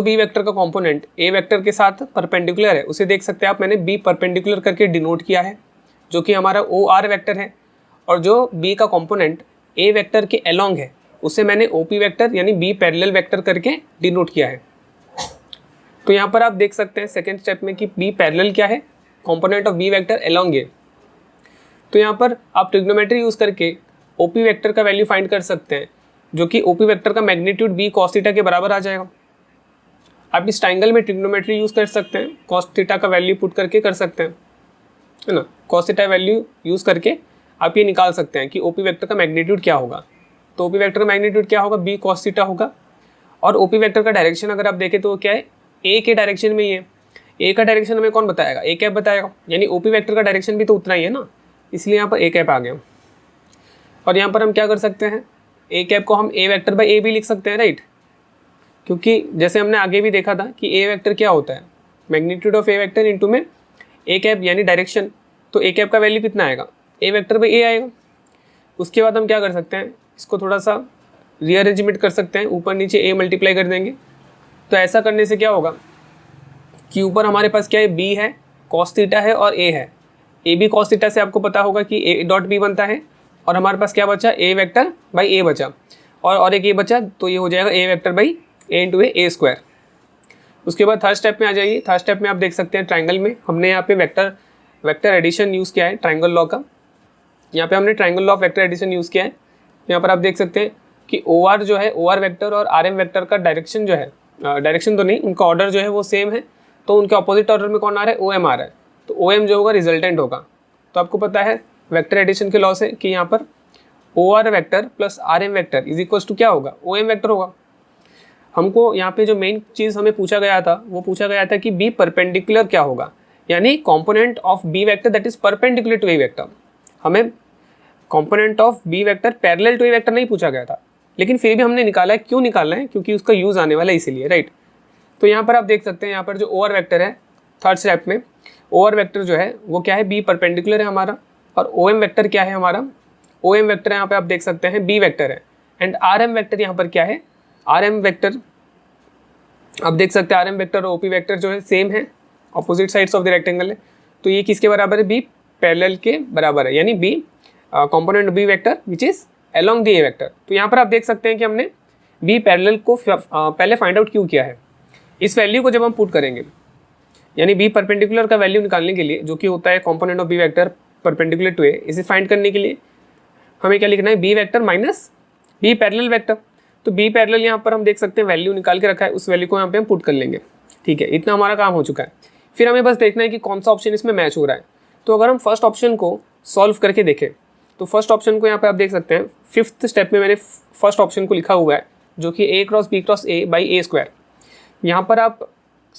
b वेक्टर का कंपोनेंट a वेक्टर के साथ परपेंडिकुलर है उसे देख सकते हैं आप, मैंने b परपेंडिकुलर करके डिनोट किया है, जो कि हमारा OR वेक्टर है। और जो b का कंपोनेंट a वेक्टर के अलोंग है उसे मैंने OP वेक्टर यानी b पैरेलल वेक्टर करके डिनोट किया है। तो यहाँ पर आप देख सकते हैं सेकेंड स्टेप में कि b पैरेलल क्या है? Component of b vector along है। तो यहाँ पर आप ट्रिग्नोमेट्री यूज़ करके OP वेक्टर का वैल्यू फाइंड कर सकते हैं, जो कि OP वेक्टर का मैग्नीट्यूड b cos थीटा के बराबर आ जाएगा। आप इस ट्राइंगल में ट्रिग्नोमेट्री यूज़ कर सकते हैं, cos थीटा का वैल्यू पुट करके कर सकते हैं, है ना। cos थीटा वैल्यू यूज़ करके आप ये निकाल सकते हैं कि OP वेक्टर का मैग्नीट्यूड क्या होगा। तो ओपी वेक्टर का मैग्नीट्यूड क्या होगा, बी कॉस थीटा होगा। और ओपी वेक्टर का डायरेक्शन अगर आप देखें तो क्या है, ए के डायरेक्शन में ही है। ए का डायरेक्शन हमें कौन बताएगा, ए कैप बताएगा, यानी ओपी वेक्टर का डायरेक्शन भी तो उतना ही है ना, इसलिए यहाँ पर ए कैप आ गया। और यहाँ पर हम क्या कर सकते हैं, ए कैप को हम ए वेक्टर बाई ए भी लिख सकते हैं, राइट, क्योंकि जैसे हमने आगे भी देखा था कि ए वेक्टर क्या होता है, magnitude of A vector into में ए कैप यानी डायरेक्शन। तो ए कैप का वैल्यू कितना आएगा, ए वेक्टर बाई ए आएगा। उसके बाद हम क्या कर सकते हैं, इसको थोड़ा सा रीअरेंजमेंट कर सकते हैं, ऊपर नीचे ए मल्टीप्लाई कर देंगे। तो ऐसा करने से क्या होगा कि ऊपर हमारे पास क्या है, बी है, कॉस थीटा है और ए है। ए बी कॉस थीटा से आपको पता होगा कि ए डॉट बी बनता है, और हमारे पास क्या बचा, ए वेक्टर बाई ए बचा, और एक ए बचा, तो ये हो जाएगा A vector by A into A square. उसके बाद थर्ड स्टेप में आ जाइए। थर्ड स्टेप में आप देख सकते हैं ट्राइंगल में हमने यहाँ पे वेक्टर एडिशन यूज़ किया है, ट्राइंगल लॉ का। यहाँ पे हमने triangle law of vector addition use किया है। यहाँ पर आप देख सकते हैं कि ओ आर जो है, ओ आर वेक्टर और आर एम वेक्टर का डायरेक्शन जो है, डायरेक्शन तो नहीं, उनका ऑर्डर जो है वो सेम है, तो उनके ऑपोजिट ऑर्डर में कौन आ रहा है, ओ एम आ रहा है। तो ओ एम जो होगा रिजल्टेंट होगा। तो आपको पता है वेक्टर एडिशन के लॉ से कि यहाँ पर O R vector plus R M vector is equals to क्या होगा, ओ एम वेक्टर होगा। हमको यहाँ पे जो मेन चीज़ हमें पूछा गया था वो पूछा गया था कि बी परपेंडिकुलर क्या होगा, यानी component of B vector that is perpendicular to A vector. हमें component of B vector parallel to A vector नहीं पूछा गया था, लेकिन फिर भी हमने निकाला है। क्यों निकालना है, क्योंकि उसका यूज़ आने वाला है इसीलिए, राइट। तो यहाँ पर आप देख सकते हैं, यहाँ पर जो ओ आर वेक्टर है थर्ड स्टेप में, ओ आर वेक्टर जो है वो क्या है, बी परपेंडिकुलर है हमारा, और ओ एम वेक्टर क्या है हमारा, ओ एम वेक्टर यहाँ पे आप देख सकते हैं बी वेक्टर है, एंड आर एम वेक्टर यहाँ पर क्या है, आर एम वेक्टर आप देख सकते हैं आर एम वेक्टर और ओपी वेक्टर जो है सेम है, opposite sides of the rectangle है। तो ये किसके बराबर है, बी पैरेलल के बराबर है, यानी B component B vector which is along the A vector. तो यहाँ पर आप देख सकते हैं कि हमने बी पैरेलल को पहले फाइंड आउट क्यों किया है। इस वैल्यू को जब हम पुट करेंगे, यानी बी परपेंडिकुलर का वैल्यू निकालने के लिए, जो कि होता है component of B vector perpendicular to A, इसे फाइंड करने के लिए हमें क्या लिखना है, B vector minus B parallel vector. तो बी पैरेलल यहाँ पर हम देख सकते हैं वैल्यू निकाल के रखा है, उस वैल्यू को यहाँ पे हम पुट कर लेंगे, ठीक है। इतना हमारा काम हो चुका है। फिर हमें बस देखना है कि कौन सा ऑप्शन इसमें मैच हो रहा है। तो अगर हम फर्स्ट ऑप्शन को सॉल्व करके देखें, तो फर्स्ट ऑप्शन को यहाँ पे आप देख सकते हैं, फिफ्थ स्टेप में मैंने फर्स्ट ऑप्शन को लिखा हुआ है, जो कि A cross B cross A by A square. यहाँ पर आप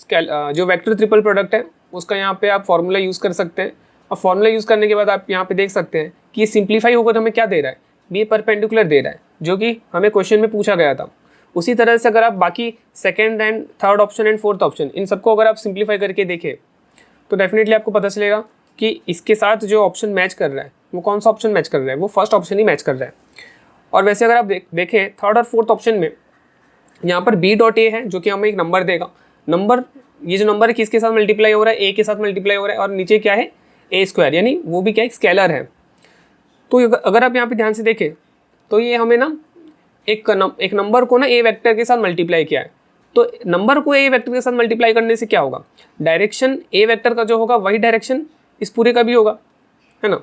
जो वेक्टर ट्रिपल प्रोडक्ट है उसका यहाँ पे आप फॉर्मूला यूज़ कर सकते हैं, और फॉर्मूला यूज़ करने के बाद आप यहाँ पे देख सकते हैं कि ये सिंप्लीफाई होकर हमें क्या दे रहा है, बी परपेंडिकुलर दे रहा है, जो कि हमें क्वेश्चन में पूछा गया था। उसी तरह से अगर आप बाकी second and third option and fourth option in सबको अगर आप सिंप्लीफाई करके देखें, तो डेफिनेटली आपको पता चलेगा कि इसके साथ जो ऑप्शन मैच कर रहा है वो कौन सा ऑप्शन मैच कर रहा है, वो फर्स्ट ऑप्शन ही मैच कर रहा है। और वैसे अगर आप देखें थर्ड और फोर्थ ऑप्शन में, यहाँ पर बी डॉट ए है, जो कि हमें एक नंबर देगा। नंबर, ये जो नंबर है किसके साथ मल्टीप्लाई हो रहा है, ए के साथ मल्टीप्लाई हो रहा है, और नीचे क्या है, ए स्क्वायर, यानी वो भी क्या है, स्केलर है। तो अगर आप यहाँ पे ध्यान से देखें तो ये हमें ना एक नंबर को ना ए वेक्टर के साथ मल्टीप्लाई किया है। तो नंबर को ए वेक्टर के साथ मल्टीप्लाई करने से क्या होगा, डायरेक्शन ए वेक्टर का जो होगा वही डायरेक्शन इस पूरे का भी होगा, है ना।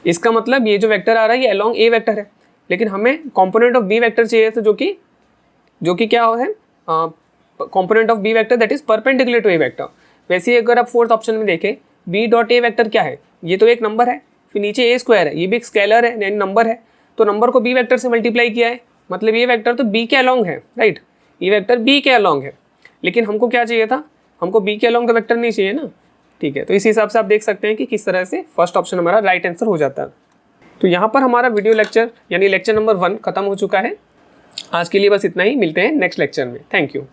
इसका मतलब ये जो वेक्टर आ रहा है ये अलोंग ए वेक्टर है, लेकिन हमें कंपोनेंट ऑफ बी वेक्टर चाहिए था, जो कि क्या है, component of B vector that is perpendicular to A vector. वैसे ही अगर आप फोर्थ ऑप्शन में देखें, बी डॉट ए वेक्टर क्या है, ये तो एक नंबर है, फिर नीचे ए स्क्वायर है, ये भी एक स्केलर है यानी नंबर है। तो नंबर को बी वेक्टर से मल्टीप्लाई किया है, मतलब ये वेक्टर तो बी के अलोंग है, राइट, ये वेक्टर बी के अलोंग है। लेकिन हमको क्या चाहिए था, हमको बी के अलोंग का वेक्टर नहीं चाहिए ना, ठीक है। तो इस हिसाब से आप देख सकते हैं कि किस तरह से फर्स्ट ऑप्शन हमारा राइट आंसर हो जाता है। तो यहाँ पर हमारा वीडियो लेक्चर यानी लेक्चर नंबर 1 खत्म हो चुका है। आज के लिए बस इतना ही, मिलते हैं नेक्स्ट लेक्चर में। Thank you.